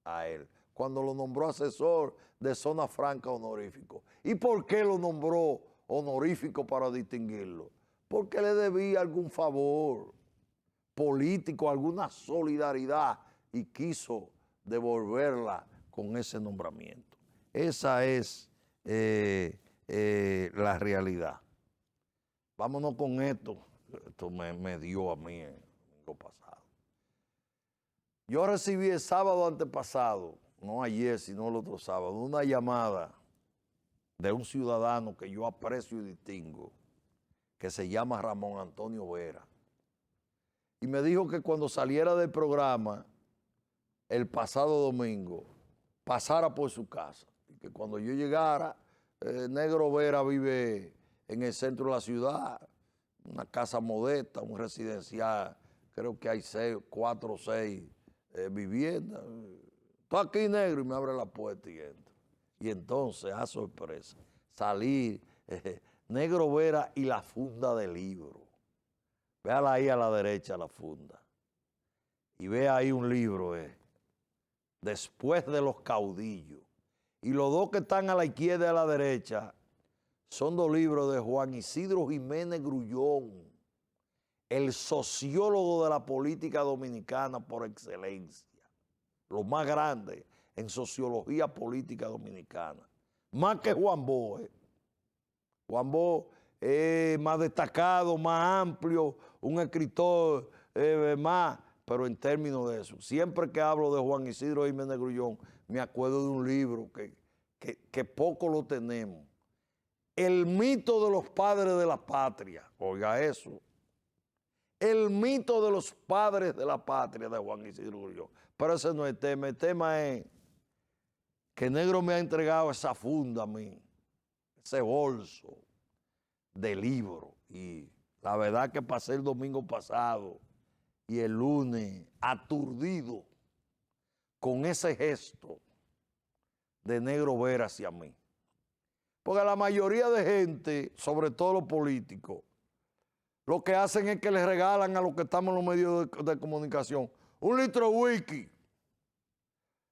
a él, cuando lo nombró asesor de zona franca honorífico. ¿Y por qué lo nombró honorífico para distinguirlo? Porque le debía algún favor político, alguna solidaridad, y quiso devolverla con ese nombramiento. Esa es la realidad. Vámonos con esto. Esto me dio a mí el domingo pasado. Yo recibí el sábado antepasado, no ayer, sino el otro sábado, una llamada de un ciudadano que yo aprecio y distingo, que se llama Ramón Antonio Vera. Y me dijo que cuando saliera del programa el pasado domingo, pasara por su casa. Y que cuando yo llegara, Negro Vera vive en el centro de la ciudad, una casa modesta, un residencial, creo que hay 4 o 6 viviendas. Estoy aquí, Negro, y me abre la puerta y entro. Y entonces, a sorpresa, salí, Negro Vera y la funda del libro. Véala ahí a la derecha, la funda. Y ve ahí un libro, Después de los caudillos. Y los dos que están a la izquierda y a la derecha son 2 libros de Juan Isidro Jiménez Grullón, el sociólogo de la política dominicana por excelencia, lo más grande en sociología política dominicana, más que Juan Bo. Juan Bo es más destacado, más amplio, un escritor más, pero en términos de eso, siempre que hablo de Juan Isidro Jiménez Grullón, me acuerdo de un libro que poco lo tenemos. El mito de los padres de la patria, oiga eso. El mito de los padres de la patria de Juan Isidro Grullón. Pero ese no es el tema es que Negro me ha entregado esa funda a mí, ese bolso de libro. Y la verdad que pasé el domingo pasado y el lunes aturdido con ese gesto de Negro Vera hacia mí. Porque la mayoría de gente, sobre todo los políticos, lo que hacen es que les regalan a los que estamos en los medios de comunicación 1 litro de whisky.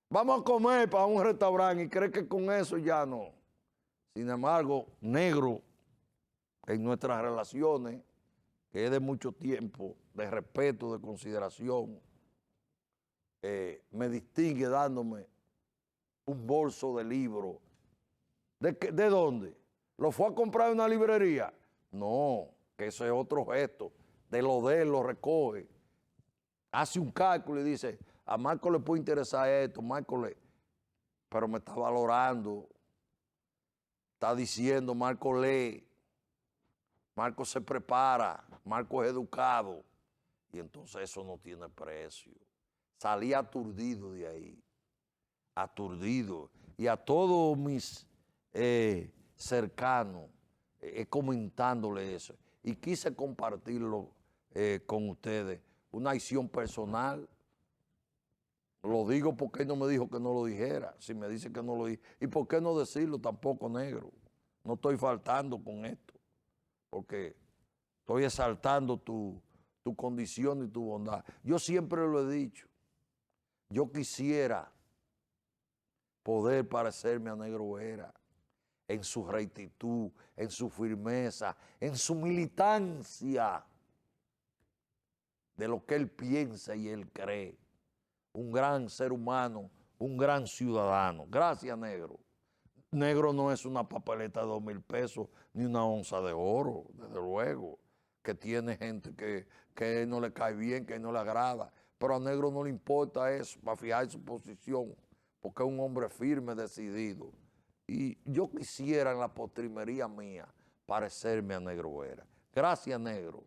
Vamos a comer para un restaurante y creen que con eso ya no. Sin embargo, Negro, en nuestras relaciones, que es de mucho tiempo, de respeto, de consideración, me distingue dándome un bolso de libros. ¿De dónde? ¿Lo fue a comprar en una librería? No, que eso es otro gesto. De él lo recoge. Hace un cálculo y dice, a Marco le puede interesar esto, pero me está valorando. Está diciendo, Marco lee, Marco se prepara, Marco es educado. Y entonces eso no tiene precio. Salí aturdido de ahí, aturdido. Y a todos mis cercanos, comentándole eso. Y quise compartirlo con ustedes. Una acción personal. Lo digo porque él no me dijo que no lo dijera. Si me dice que no lo dije. ¿Y por qué no decirlo tampoco, Negro? No estoy faltando con esto. Porque estoy exaltando tu condición y tu bondad. Yo siempre lo he dicho. Yo quisiera poder parecerme a Negro Vera en su rectitud, en su firmeza, en su militancia de lo que él piensa y él cree. Un gran ser humano, un gran ciudadano. Gracias, Negro. Negro no es una papeleta de 2,000 pesos ni una onza de oro, desde luego, que tiene gente que no le cae bien, que no le agrada. Pero a Negro no le importa eso, para fijar su posición, porque es un hombre firme, decidido. Y yo quisiera en la postrimería mía parecerme a Negro Vera. Gracias, Negro.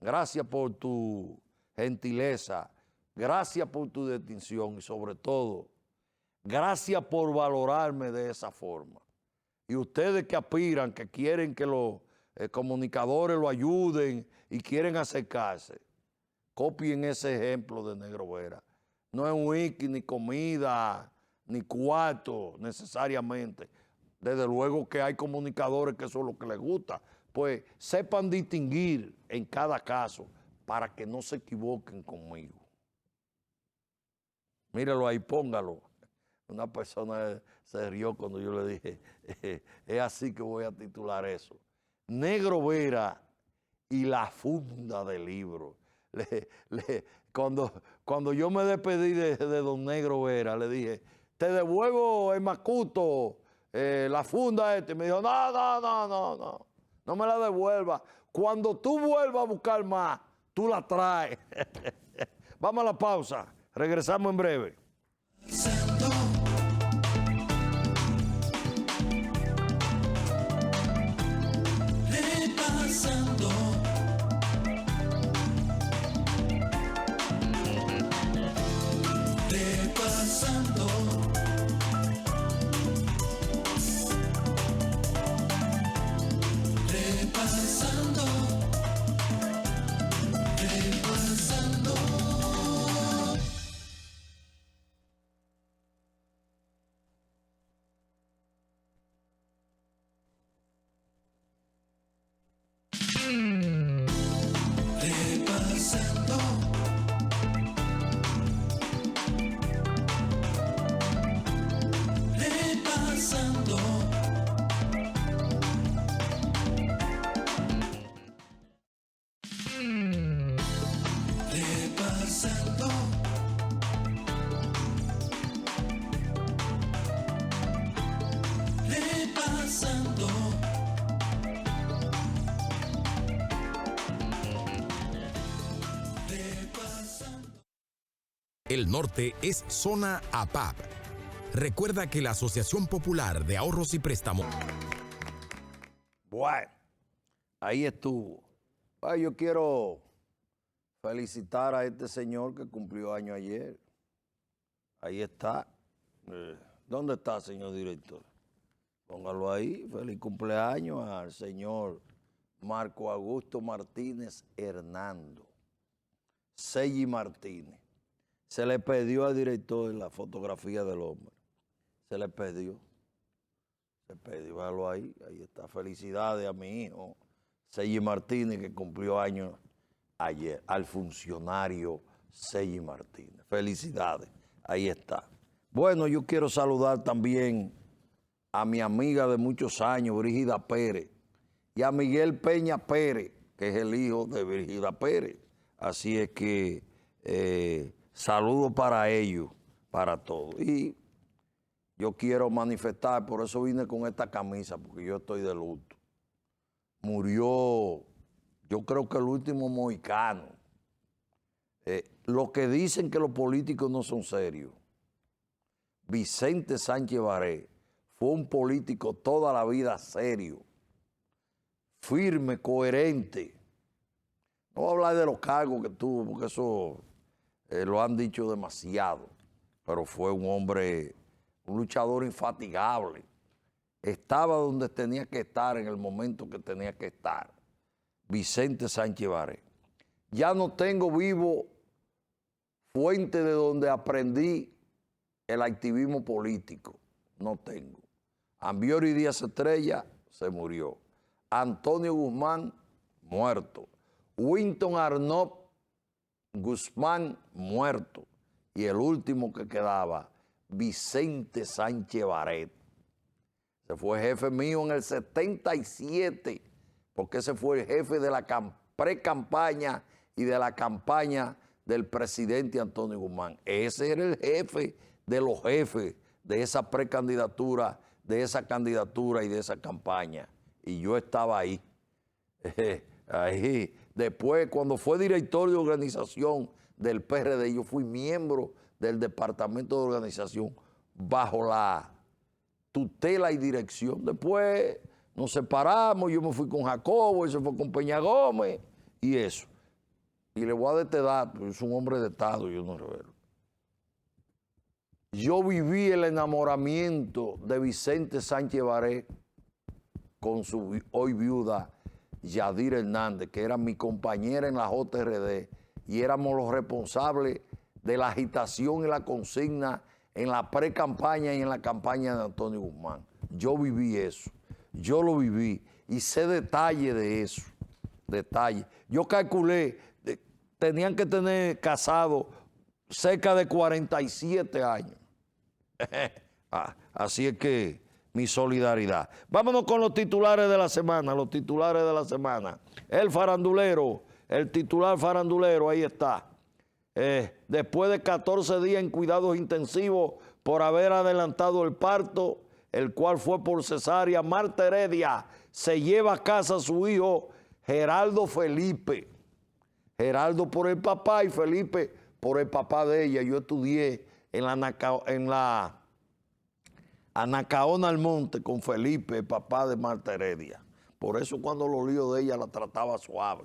Gracias por tu gentileza. Gracias por tu distinción y sobre todo, gracias por valorarme de esa forma. Y ustedes que aspiran, que quieren que los comunicadores lo ayuden y quieren acercarse, copien ese ejemplo de Negro Vera. No es un whisky, ni comida, ni cuarto necesariamente. Desde luego que hay comunicadores que eso es lo que les gusta. Pues sepan distinguir en cada caso para que no se equivoquen conmigo. Míralo ahí, póngalo. Una persona se rió cuando yo le dije, es así que voy a titular eso. Negro Vera y la funda del libro. Cuando yo me despedí de don Negro Vera, le dije, te devuelvo el Macuto, la funda y me dijo, no me la devuelva. Cuando tú vuelvas a buscar más, tú la traes. Vamos a la pausa, regresamos en breve. Repasando, repasando, repasando, repasando. Repasando, repasando, repasando, repasando. El norte es zona APAP. Recuerda que la Asociación Popular de Ahorros y Préstamos. Bueno, ahí estuvo. Ay, yo quiero felicitar a este señor que cumplió año ayer. Ahí está. ¿Dónde está, señor director? Póngalo ahí. Feliz cumpleaños al señor Marco Augusto Martínez Hernando. Selly Martínez. Se le pidió al director la fotografía del hombre. Se le pidió. Se pidió, véalo ahí. Ahí está. Felicidades a mi hijo, Selly Martínez, que cumplió años ayer. Al funcionario Selly Martínez. Felicidades. Ahí está. Bueno, yo quiero saludar también a mi amiga de muchos años, Brígida Pérez, y a Miguel Peña Pérez, que es el hijo de Brígida Pérez. Así es que saludo para ellos, para todos. Y yo quiero manifestar, por eso vine con esta camisa, porque yo estoy de luto. Murió, yo creo que el último mohicano. Lo que dicen que los políticos no son serios. Vicente Sánchez Baré fue un político toda la vida serio, firme, coherente. No voy a hablar de los cargos que tuvo, porque eso lo han dicho demasiado, pero fue un hombre, un luchador infatigable. Estaba donde tenía que estar en el momento que tenía que estar. Vicente Sánchez Baré. Ya no tengo vivo fuente de donde aprendí el activismo político. No tengo. Ambiori Díaz Estrella se murió. Antonio Guzmán, muerto. Winton Arnott Guzmán, muerto. Y el último que quedaba, Vicente Sánchez Baré. Se fue jefe mío en el 77, porque ese fue el jefe de la pre-campaña y de la campaña del presidente Antonio Guzmán. Ese era el jefe de los jefes de esa precandidatura, de esa candidatura y de esa campaña. Y yo estaba ahí. Ahí. Después, cuando fue director de organización del PRD, yo fui miembro del departamento de organización bajo la tutela y dirección. Después nos separamos, yo me fui con Jacobo, él se fue con Peña Gómez y eso. Y le voy a dar este dato, es un hombre de Estado, yo no revelo. Yo viví el enamoramiento de Vicente Sánchez Baré con su hoy viuda Yadir Hernández, que era mi compañera en la JRD, y éramos los responsables de la agitación y la consigna en la pre-campaña y en la campaña de Antonio Guzmán. yo viví eso, yo lo viví y sé detalle de eso, detalle. Yo calculé, tenían que tener casado cerca de 47 años. Así es que mi solidaridad. Vámonos con los titulares de la semana, los titulares de la semana. El farandulero, el titular farandulero, ahí está. Después de 14 días en cuidados intensivos por haber adelantado el parto, el cual fue por cesárea, Marta Heredia se lleva a casa a su hijo Geraldo Felipe. Geraldo por el papá y Felipe por el papá de ella. Yo estudié en la Anacaona Almonte con Felipe, el papá de Marta Heredia. Por eso cuando los líos de ella la trataba suave.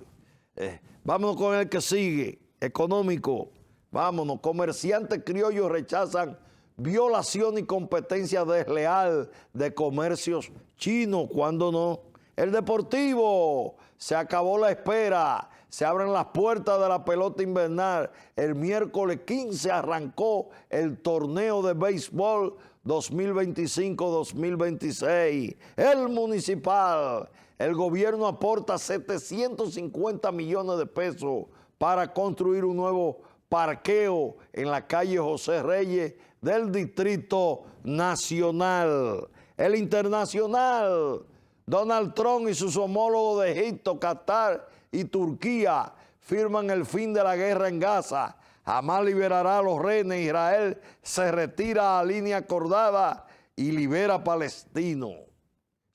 Vámonos con el que sigue, económico. Vámonos, comerciantes criollos rechazan violación y competencia desleal de comercios chinos. ¿Cuándo no? El deportivo, se acabó la espera. Se abren las puertas de la pelota invernal. El miércoles 15 arrancó el torneo de béisbol 2025-2026. El municipal, el gobierno aporta 750 millones de pesos para construir un nuevo parqueo en la calle José Reyes del Distrito Nacional. El internacional, Donald Trump y sus homólogos de Egipto, Qatar y Turquía firman el fin de la guerra en Gaza. Jamás liberará a los rehenes. Israel se retira a línea acordada y libera a palestinos.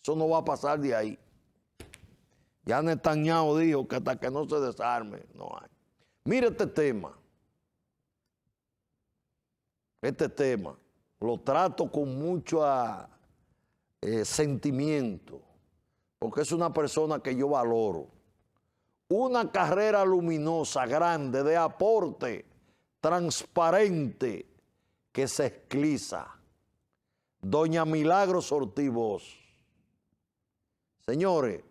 Eso no va a pasar de ahí. Ya Netanyahu dijo que hasta que no se desarme, no hay. Mire este tema. Este tema lo trato con mucho sentimiento, porque es una persona que yo valoro. Una carrera luminosa, grande, de aporte, transparente, que se escliza. Doña Milagros Ortiz Bosch. Señores,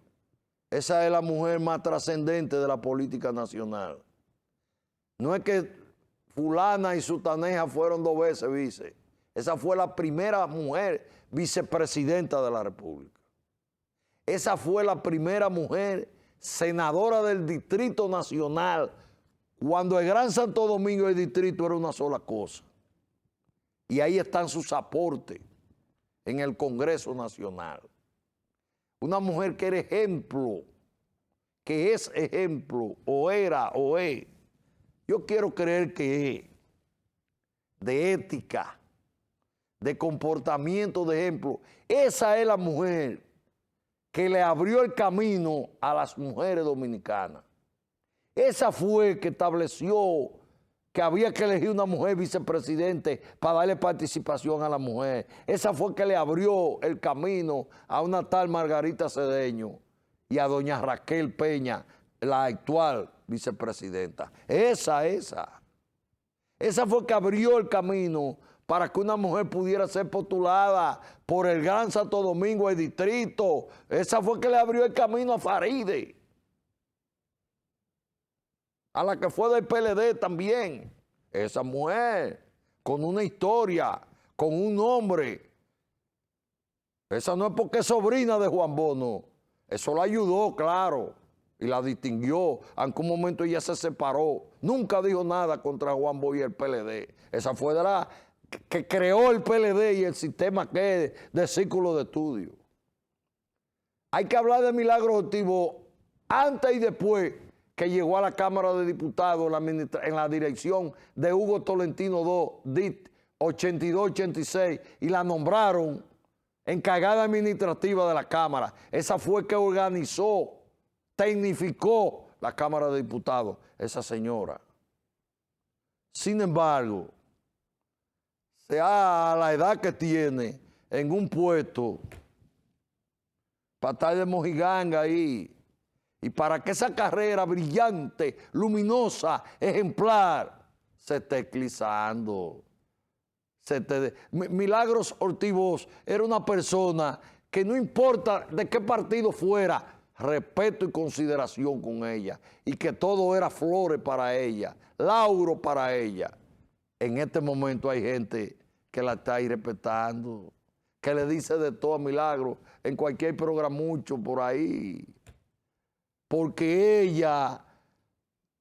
esa es la mujer más trascendente de la política nacional. No es que fulana y sutaneja fueron 2 veces vice. Esa fue la primera mujer vicepresidenta de la República. Esa fue la primera mujer senadora del Distrito Nacional, cuando el Gran Santo Domingo y el distrito era una sola cosa. Y ahí están sus aportes en el Congreso Nacional. Una mujer que era ejemplo, que es ejemplo, o era, o es. Yo quiero creer que es de ética, de comportamiento, de ejemplo. Esa es la mujer que le abrió el camino a las mujeres dominicanas. Esa fue que estableció que había que elegir una mujer vicepresidente para darle participación a la mujer. Esa fue que le abrió el camino a una tal Margarita Cedeño y a doña Raquel Peña, la actual vicepresidenta. Esa fue que abrió el camino para que una mujer pudiera ser postulada por el Gran Santo Domingo, el distrito. Esa fue que le abrió el camino a Faride, a la que fue del PLD también. Esa mujer, con una historia, con un nombre. Esa no es porque es sobrina de Juan Bono. Eso la ayudó, claro, y la distinguió. En un momento ella se separó. Nunca dijo nada contra Juan Bono y el PLD. Esa fue de la que creó el PLD y el sistema que es de círculo de estudio. Hay que hablar de Milagros Ortiz Bosch antes y después que llegó a la Cámara de Diputados en la dirección de Hugo Tolentino II, DIT 82-86, y la nombraron encargada administrativa de la Cámara. Esa fue que organizó, tecnificó la Cámara de Diputados, esa señora. Sin embargo, sea a la edad que tiene en un puesto, para estar de mojiganga ahí, y para que esa carrera brillante, luminosa, ejemplar, se esté eclipsando. Milagros Ortiz Bosch era una persona que no importa de qué partido fuera, respeto y consideración con ella, y que todo era flores para ella, lauro para ella. En este momento hay gente que la está irrespetando, que le dice de todo a Milagro en cualquier programucho por ahí. Porque ella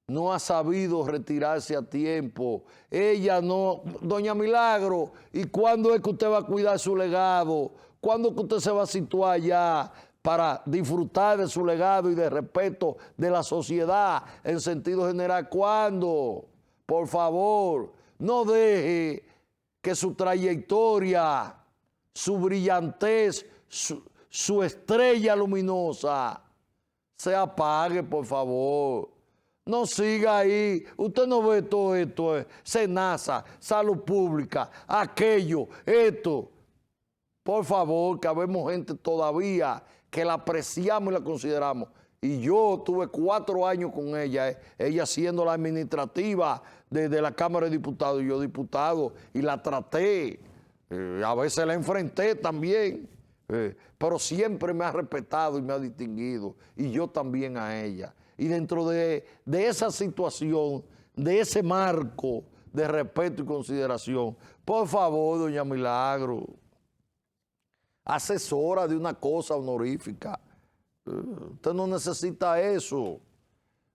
no ha sabido retirarse a tiempo. Ella no, doña Milagro, ¿y cuándo es que usted va a cuidar su legado? ¿Cuándo es que usted se va a situar allá para disfrutar de su legado y de respeto de la sociedad en sentido general? ¿Cuándo? Por favor, no deje que su trayectoria, su brillantez, su estrella luminosa se apague, por favor. No siga ahí. Usted no ve todo esto, SENASA, salud pública, aquello, esto. Por favor, que habemos gente todavía que la apreciamos y la consideramos. Y yo tuve 4 años con ella, ella siendo la administrativa de la Cámara de Diputados y yo diputado, y la traté. A veces la enfrenté también, pero siempre me ha respetado y me ha distinguido, y yo también a ella. Y dentro de esa situación, de ese marco de respeto y consideración, por favor, doña Milagro, asesora de una cosa honorífica. Usted no necesita eso.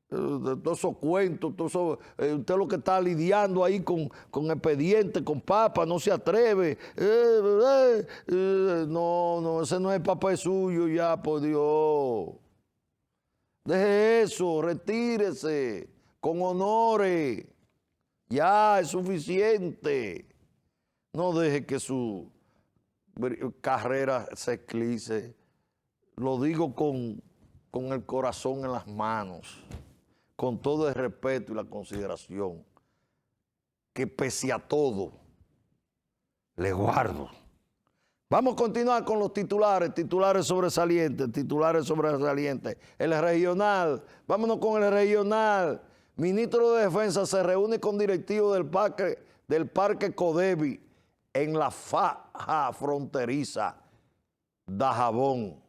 De todos esos cuentos, usted lo que está lidiando ahí con expedientes, con papas, no se atreve. No, ese no es el papel suyo ya, por Dios. Deje eso, retírese, con honores. Ya, es suficiente. No deje que su carrera se esclice. Lo digo con el corazón en las manos, con todo el respeto y la consideración, que pese a todo, le guardo. Vamos a continuar con los titulares sobresalientes. El regional, vámonos con el regional. Ministro de Defensa se reúne con directivos del Parque Codevi en la faja fronteriza Dajabón.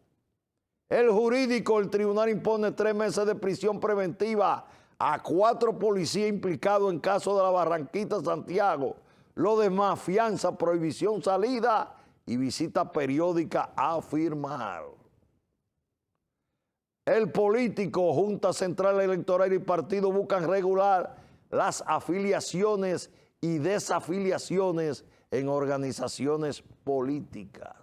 El jurídico, el tribunal impone 3 meses de prisión preventiva a 4 policías implicados en caso de la Barranquita Santiago. Lo demás, fianza, prohibición salida y visita periódica a firmar. El político, Junta Central Electoral y partido buscan regular las afiliaciones y desafiliaciones en organizaciones políticas.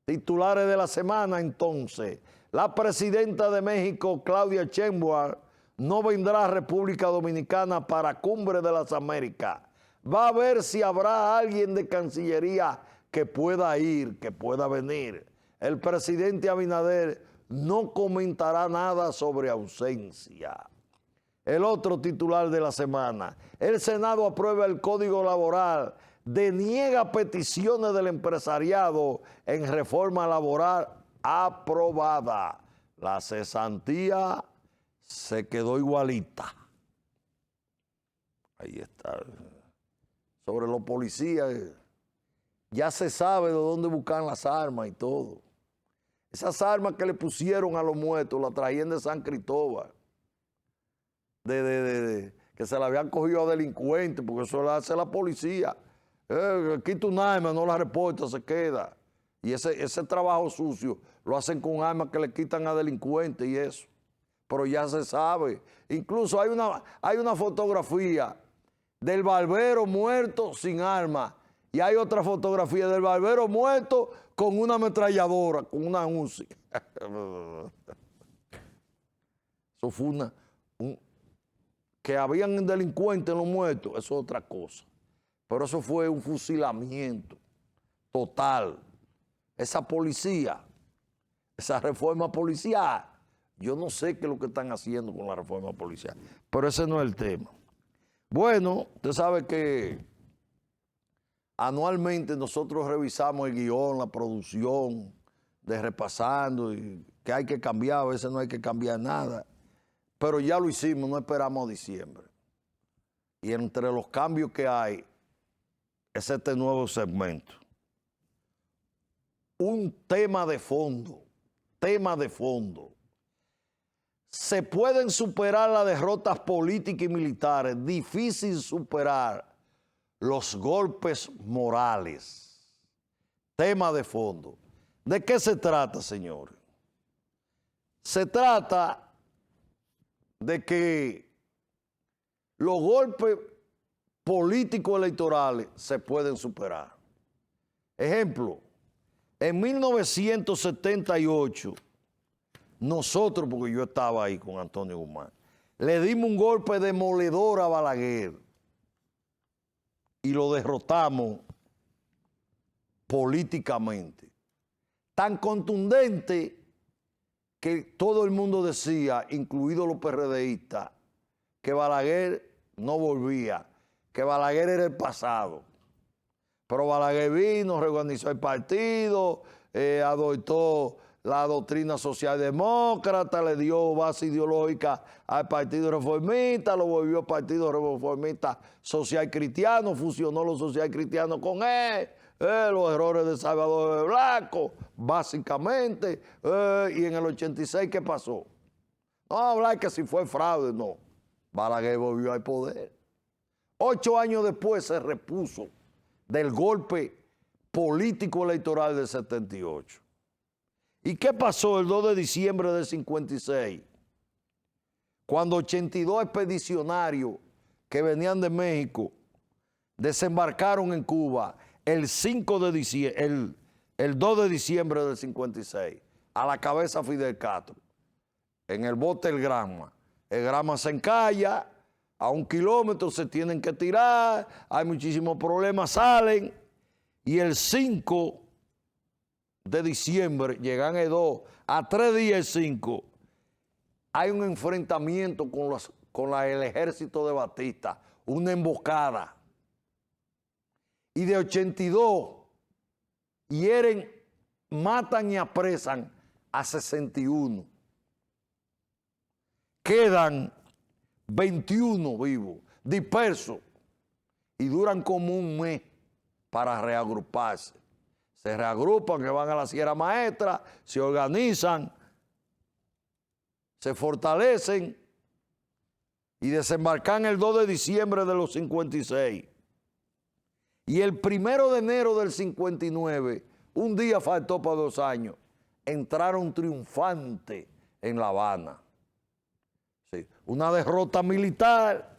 Titulares de la semana, entonces. La presidenta de México, Claudia Sheinbaum, no vendrá a República Dominicana para Cumbre de las Américas. Va a ver si habrá alguien de Cancillería que pueda ir, que pueda venir. El presidente Abinader no comentará nada sobre ausencia. El otro titular de la semana. El Senado aprueba el Código Laboral, deniega peticiones del empresariado en reforma laboral aprobada. La cesantía se quedó igualita. Ahí está. Sobre los policías, ya se sabe de dónde buscan las armas y todo. Esas armas que le pusieron a los muertos, las traían de San Cristóbal. Que se la habían cogido a delincuentes, porque eso lo hace la policía. Quita un arma, no la reporta, se queda. Y ese trabajo sucio lo hacen con armas que le quitan a delincuentes y eso. Pero ya se sabe. Incluso hay una fotografía del barbero muerto sin arma. Y hay otra fotografía del barbero muerto con una ametralladora, con una Uzi. Eso fue que habían delincuentes en los muertos, eso es otra cosa. Pero eso fue un fusilamiento total. Esa policía, esa reforma policial, yo no sé qué es lo que están haciendo con la reforma policial, pero ese no es el tema. Bueno, usted sabe que anualmente nosotros revisamos el guión, la producción, de repasando, y que hay que cambiar, a veces no hay que cambiar nada. Pero ya lo hicimos, no esperamos a diciembre. Y entre los cambios que hay, es este nuevo segmento. Un tema de fondo. Se pueden superar las derrotas políticas y militares, difícil superar los golpes morales. tema de fondo. ¿De qué se trata, señores? Se trata de que los golpes políticos electorales se pueden superar. Ejemplo, en 1978, nosotros, porque yo estaba ahí con Antonio Guzmán, le dimos un golpe demoledor a Balaguer y lo derrotamos políticamente. Tan contundente que todo el mundo decía, incluidos los PRDistas, que Balaguer no volvía, que Balaguer era el pasado. Pero Balaguer vino, reorganizó el partido, adoptó la doctrina socialdemócrata, le dio base ideológica al Partido Reformista, lo volvió Partido Reformista Social Cristiano, fusionó los social cristianos con él, los errores de Salvador de Blanco, básicamente, y en el 86, ¿qué pasó? No hablar que si fue fraude, no. Balaguer volvió al poder. 8 años después se repuso del golpe político electoral del 78. ¿Y qué pasó el 2 de diciembre del 56? Cuando 82 expedicionarios que venían de México desembarcaron en Cuba el 5 de diciembre, el 2 de diciembre del 56, a la cabeza Fidel Castro, en el bote El Granma. El Granma se encalla, a 1 kilómetro se tienen que tirar, hay muchísimos problemas, salen, y el 5 de diciembre, llegan el 2, a 3 días el 5, hay un enfrentamiento con el ejército de Batista, una emboscada. Y de 82 hieren, matan y apresan a 61. Quedan 21 vivos, dispersos, y duran como un mes para reagruparse. Se reagrupan, que van a la Sierra Maestra, se organizan, se fortalecen y desembarcan el 2 de diciembre de los 56. Y el 1 de enero del 59, un día faltó para 2 años, entraron triunfantes en La Habana. Sí, una derrota militar,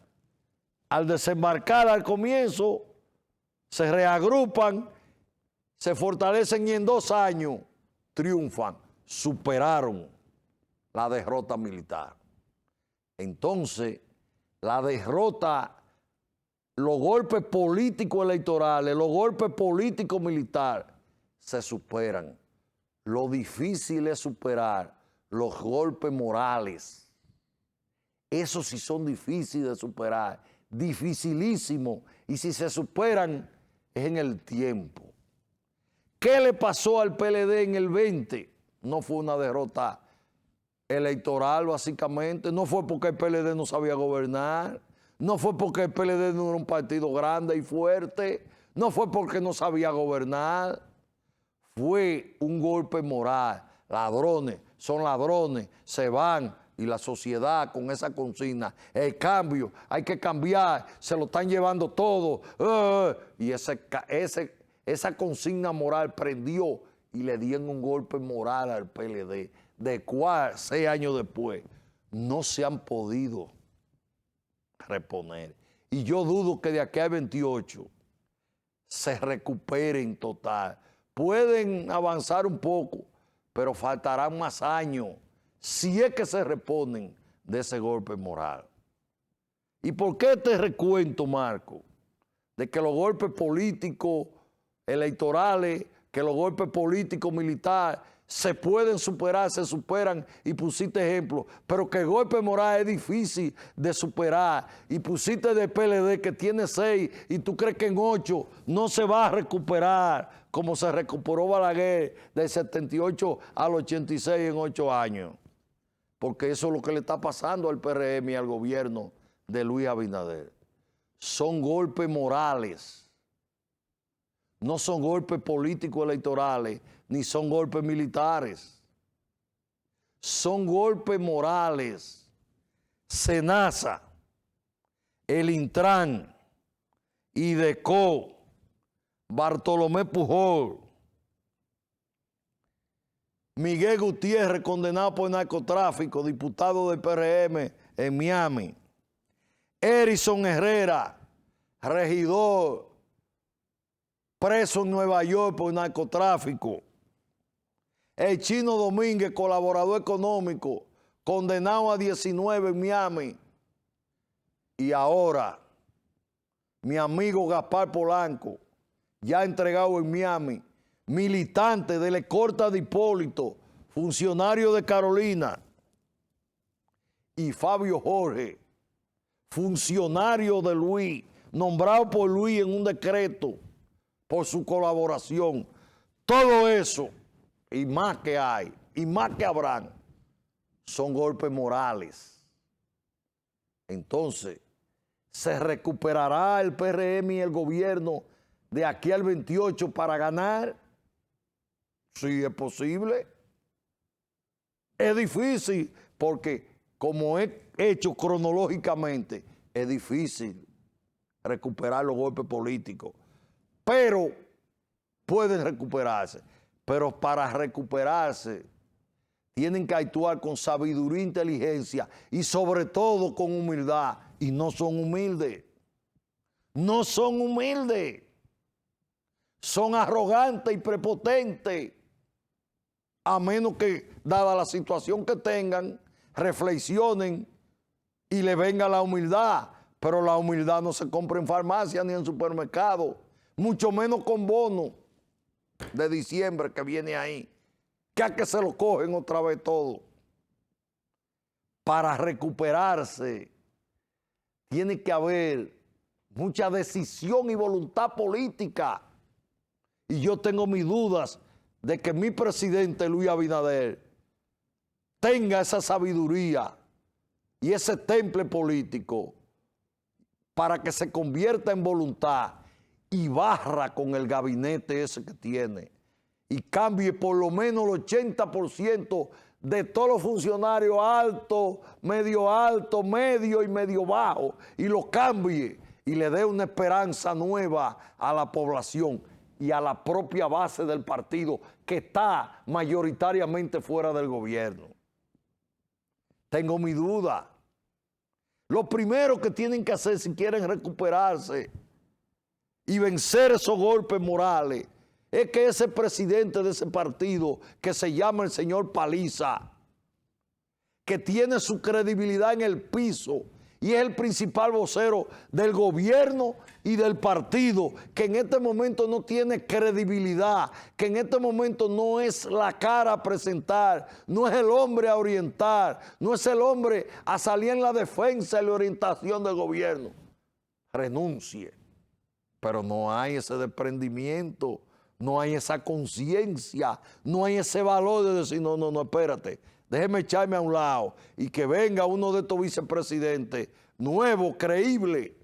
al desembarcar al comienzo, se reagrupan, se fortalecen y en 2 años triunfan, superaron la derrota militar. Entonces, la derrota, los golpes políticos electorales, los golpes políticos militares se superan. Lo difícil es superar los golpes morales. Esos sí son difíciles de superar, dificilísimos. Y si se superan, es en el tiempo. ¿Qué le pasó al PLD en el 20? No fue una derrota electoral, básicamente. No fue porque el PLD no sabía gobernar. No fue porque el PLD no era un partido grande y fuerte. No fue porque no sabía gobernar. Fue un golpe moral. Ladrones son ladrones, se van. Y la sociedad con esa consigna, el cambio, hay que cambiar, se lo están llevando todo. Y esa consigna moral prendió y le dieron un golpe moral al PLD, de cual 6 años después no se han podido reponer. Y yo dudo que de aquí al 28 se recuperen total. Pueden avanzar un poco, pero faltarán más años si es que se reponen de ese golpe moral. ¿Y por qué te recuento, Marco? De que los golpes políticos electorales, que los golpes políticos militares se pueden superar, se superan, y pusiste ejemplo, pero que el golpe moral es difícil de superar, y pusiste del PLD que tiene 6 y tú crees que en 8 no se va a recuperar como se recuperó Balaguer del 78 al 86 en 8 años. Porque eso es lo que le está pasando al PRM y al gobierno de Luis Abinader. Son golpes morales. No son golpes políticos electorales, ni son golpes militares. Son golpes morales. SENASA, el Intran, IDECO, Bartolomé Pujol, Miguel Gutiérrez, condenado por narcotráfico, diputado del PRM en Miami. Erison Herrera, regidor, preso en Nueva York por narcotráfico. El Chino Domínguez, colaborador económico, condenado a 19 en Miami. Y ahora, mi amigo Gaspar Polanco, ya entregado en Miami, militante de la escolta de Hipólito, funcionario de Carolina. Y Fabio Jorge, funcionario de Luis, nombrado por Luis en un decreto por su colaboración. Todo eso y más que hay, y más que habrán, son golpes morales. Entonces, ¿se recuperará el PRM y el gobierno de aquí al 28 para ganar? Sí, es posible. Es difícil porque, como he hecho cronológicamente, es difícil recuperar los golpes políticos. Pero pueden recuperarse. Pero para recuperarse tienen que actuar con sabiduría e inteligencia y sobre todo con humildad. Y no son humildes. No son humildes. Son arrogantes y prepotentes. A menos que, dada la situación que tengan, reflexionen y le venga la humildad. Pero la humildad no se compra en farmacia ni en supermercado, mucho menos con bono de diciembre que viene ahí, que a que se lo cogen otra vez todo. Para recuperarse tiene que haber mucha decisión y voluntad política. Y yo tengo mis dudas de que mi presidente Luis Abinader tenga esa sabiduría y ese temple político para que se convierta en voluntad y barra con el gabinete ese que tiene y cambie por lo menos el 80% de todos los funcionarios alto, medio y medio bajo, y lo cambie y le dé una esperanza nueva a la población y a la propia base del partido que está mayoritariamente fuera del gobierno. Tengo mi duda. Lo primero que tienen que hacer si quieren recuperarse y vencer esos golpes morales es que ese presidente de ese partido, que se llama el señor Paliza, que tiene su credibilidad en el piso y es el principal vocero del gobierno y del partido, que en este momento no tiene credibilidad, que en este momento no es la cara a presentar, no es el hombre a orientar, no es el hombre a salir en la defensa y la orientación del gobierno, renuncie. Pero no hay ese desprendimiento, no hay esa conciencia, no hay ese valor de decir, no, espérate, déjeme echarme a un lado y que venga uno de estos vicepresidentes nuevo, creíble,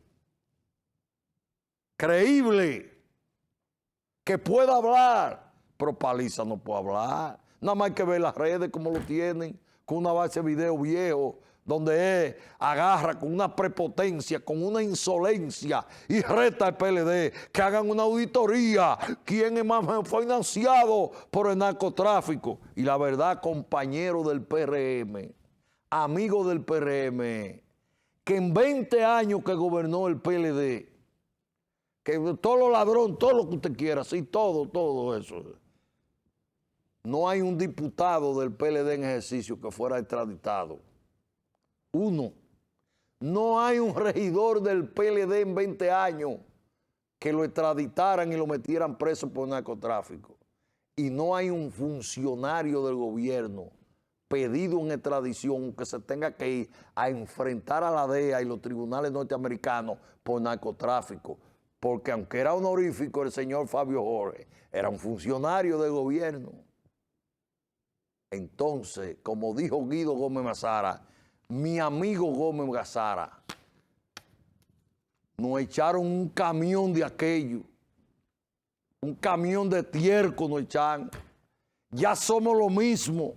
que pueda hablar. Pero Paliza no puede hablar. Nada más hay que ver las redes como lo tienen, con una base de video viejo, donde él agarra con una prepotencia, con una insolencia y reta al PLD que hagan una auditoría. ¿Quién es más financiado por el narcotráfico? Y la verdad, compañero del PRM, amigo del PRM, que en 20 años que gobernó el PLD, que todo lo ladrón, todo lo que usted quiera, sí, todo eso. No hay un diputado del PLD en ejercicio que fuera extraditado. Uno. No hay un regidor del PLD en 20 años que lo extraditaran y lo metieran preso por narcotráfico. Y no hay un funcionario del gobierno pedido en extradición que se tenga que ir a enfrentar a la DEA y los tribunales norteamericanos por narcotráfico. Porque aunque era honorífico el señor Fabio Jorge, era un funcionario del gobierno. Entonces, como dijo Guido Gómez Mazara, mi amigo Gómez Mazara, nos echaron un camión de aquello, un camión de tierco nos echaron. Ya somos lo mismo.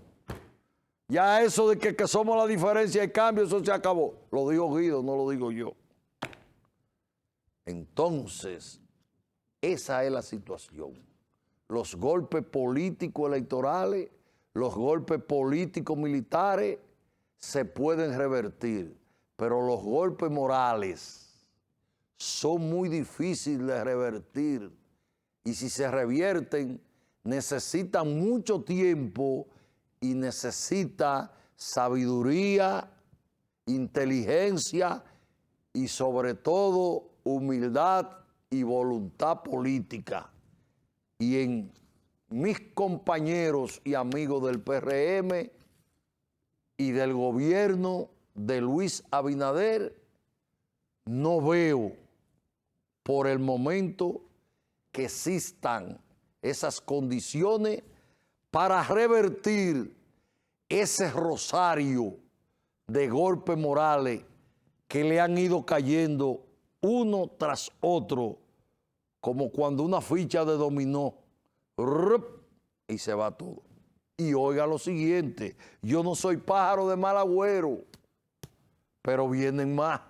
Ya eso de que somos la diferencia de cambio, eso se acabó. Lo dijo Guido, no lo digo yo. Entonces, esa es la situación. Los golpes políticos electorales, los golpes políticos militares se pueden revertir, pero los golpes morales son muy difíciles de revertir y si se revierten necesitan mucho tiempo y necesita sabiduría, inteligencia y sobre todo humildad y voluntad política. Y en mis compañeros y amigos del PRM y del gobierno de Luis Abinader, no veo por el momento que existan esas condiciones para revertir ese rosario de golpes morales que le han ido cayendo uno tras otro, como cuando una ficha de dominó, y se va todo. Y oiga lo siguiente, yo no soy pájaro de mal agüero, pero vienen más,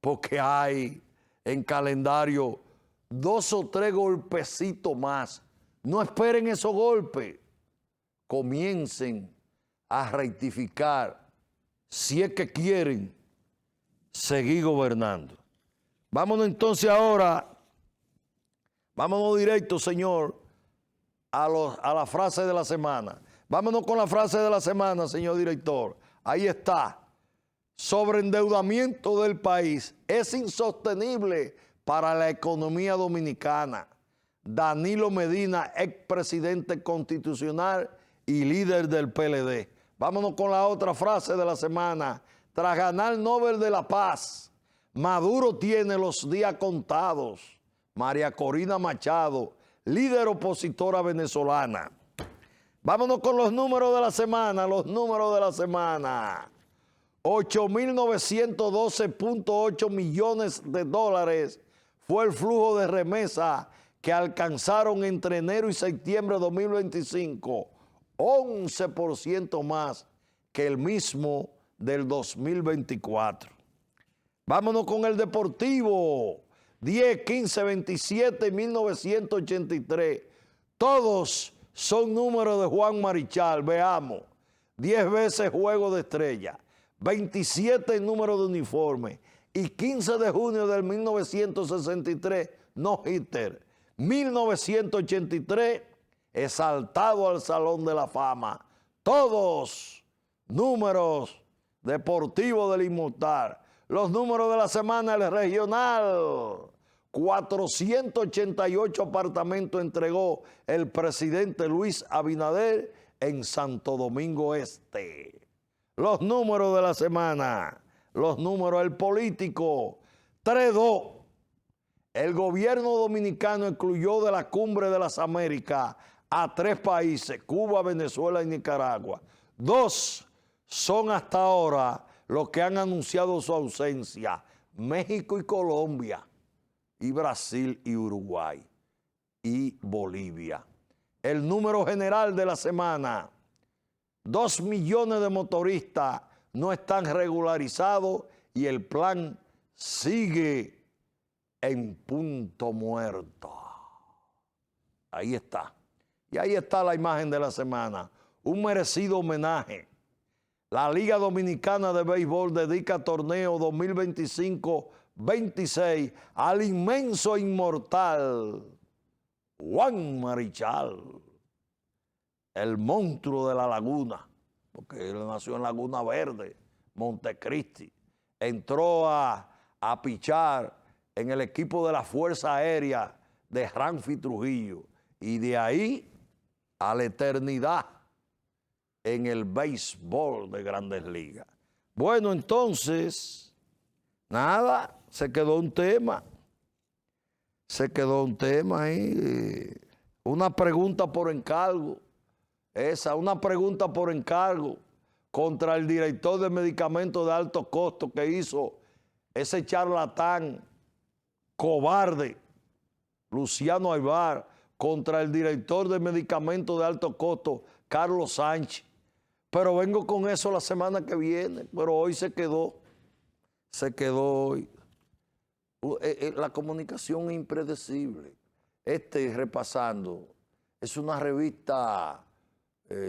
porque hay en calendario 2 o 3 golpecitos más. No esperen esos golpes, comiencen a rectificar, si es que quieren seguir gobernando. Vámonos entonces ahora, vámonos directo, señor, a la frase de la semana. Vámonos con la frase de la semana, señor director. Ahí está. Sobreendeudamiento del país es insostenible para la economía dominicana. Danilo Medina, expresidente constitucional y líder del PLD. Vámonos con la otra frase de la semana. Tras ganar Nobel de la Paz, Maduro tiene los días contados. María Corina Machado, líder opositora venezolana. Vámonos con los números de la semana, 8.912.8 millones de dólares fue el flujo de remesa que alcanzaron entre enero y septiembre de 2025, 11% más que el mismo del 2024. Vámonos con el deportivo, 10, 15, 27 y 1983. Todos son números de Juan Marichal, veamos. 10 veces juego de estrella, 27 en número de uniforme y 15 de junio del 1963, no hitter. 1983, exaltado al Salón de la Fama. Todos números deportivos del Inmortal. Los números de la semana, el regional. 488 apartamentos entregó el presidente Luis Abinader en Santo Domingo Este. Los números de la semana, los números del político, 3-2. El gobierno dominicano excluyó de la Cumbre de las Américas a 3 países, Cuba, Venezuela y Nicaragua. 2 son hasta ahora los que han anunciado su ausencia, México y Colombia, y Brasil y Uruguay, y Bolivia. El número general de la semana, 2 millones de motoristas no están regularizados y el plan sigue en punto muerto. Ahí está. Y ahí está la imagen de la semana. Un merecido homenaje. La Liga Dominicana de Béisbol dedica torneo 2025-26 al inmenso e inmortal Juan Marichal, el monstruo de la laguna, porque él nació en Laguna Verde, Montecristi. Entró a pichar en el equipo de la Fuerza Aérea de Ramfi Trujillo y de ahí a la eternidad en el béisbol de Grandes Ligas. Bueno, entonces, nada, se quedó un tema ahí, una pregunta por encargo, una pregunta por encargo contra el director de medicamentos de alto costo que hizo ese charlatán cobarde, Luciano Aybar, contra el director de medicamentos de alto costo, Carlos Sánchez. Pero vengo con eso la semana que viene, pero hoy se quedó hoy. La comunicación es impredecible. Repasando, es una revista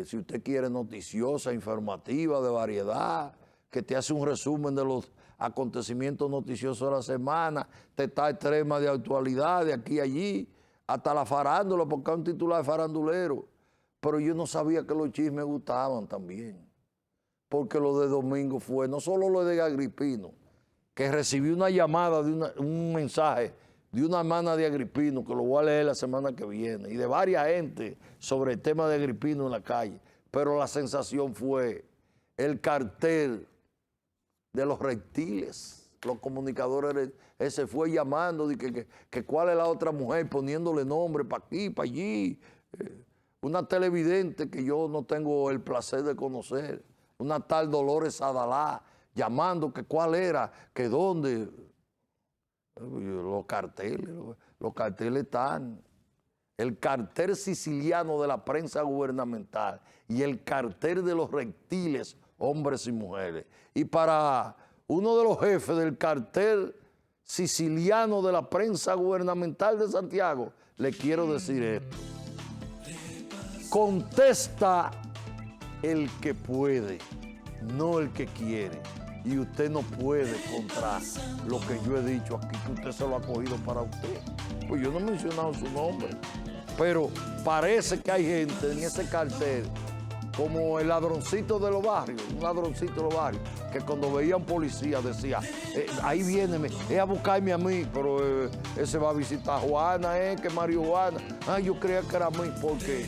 si usted quiere, noticiosa, informativa, de variedad, que te hace un resumen de los acontecimientos noticiosos de la semana, te está extrema de actualidad, de aquí a allí, hasta la farándula, porque es un titular farandulero. Pero yo no sabía que los chismes gustaban también, porque lo de domingo fue, no solo lo de Agripino, que recibí una llamada, un mensaje de una hermana de Agripino, que lo voy a leer la semana que viene, y de varias gente sobre el tema de Agripino en la calle, pero la sensación fue el cartel de los reptiles, los comunicadores, se fue llamando, de que cuál es la otra mujer, poniéndole nombre para aquí, para allí, una televidente que yo no tengo el placer de conocer, una tal Dolores Adalá, llamando que cuál era, que dónde. Los carteles están. El cartel siciliano de la prensa gubernamental y el cartel de los reptiles, hombres y mujeres. Y para uno de los jefes del cartel siciliano de la prensa gubernamental de Santiago, le quiero decir esto. Contesta el que puede, no el que quiere. Y usted no puede contra lo que yo he dicho aquí, que usted se lo ha cogido para usted. Pues yo no he mencionado su nombre. Pero parece que hay gente en ese cartel, como el ladroncito de los barrios, un ladroncito de los barrios, que cuando veían policía decía, ahí viene, es a buscarme a mí, pero ese va a visitar a Juana, que Mario Juana. Ay, yo creía que era a mí, ¿por qué?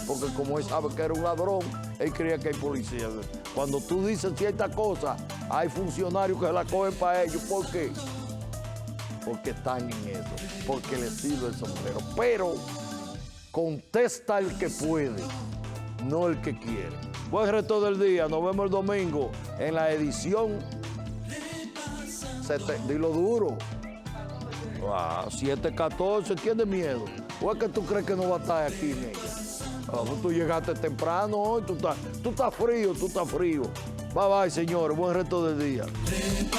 Porque como él sabe que era un ladrón, él creía que hay policía. Cuando tú dices cierta cosa, hay funcionarios que se la cogen para ellos. ¿Por qué? Porque están en eso, porque les sirve el sombrero. Pero contesta el que puede, no el que quiere. Buen resto del día, nos vemos el domingo en la edición, dilo duro, 7:14, ¿tiene miedo? ¿O es que tú crees que no va a estar aquí en ella? Tú llegaste temprano hoy, tú estás frío, Bye bye, señores, buen resto del día. Repasando.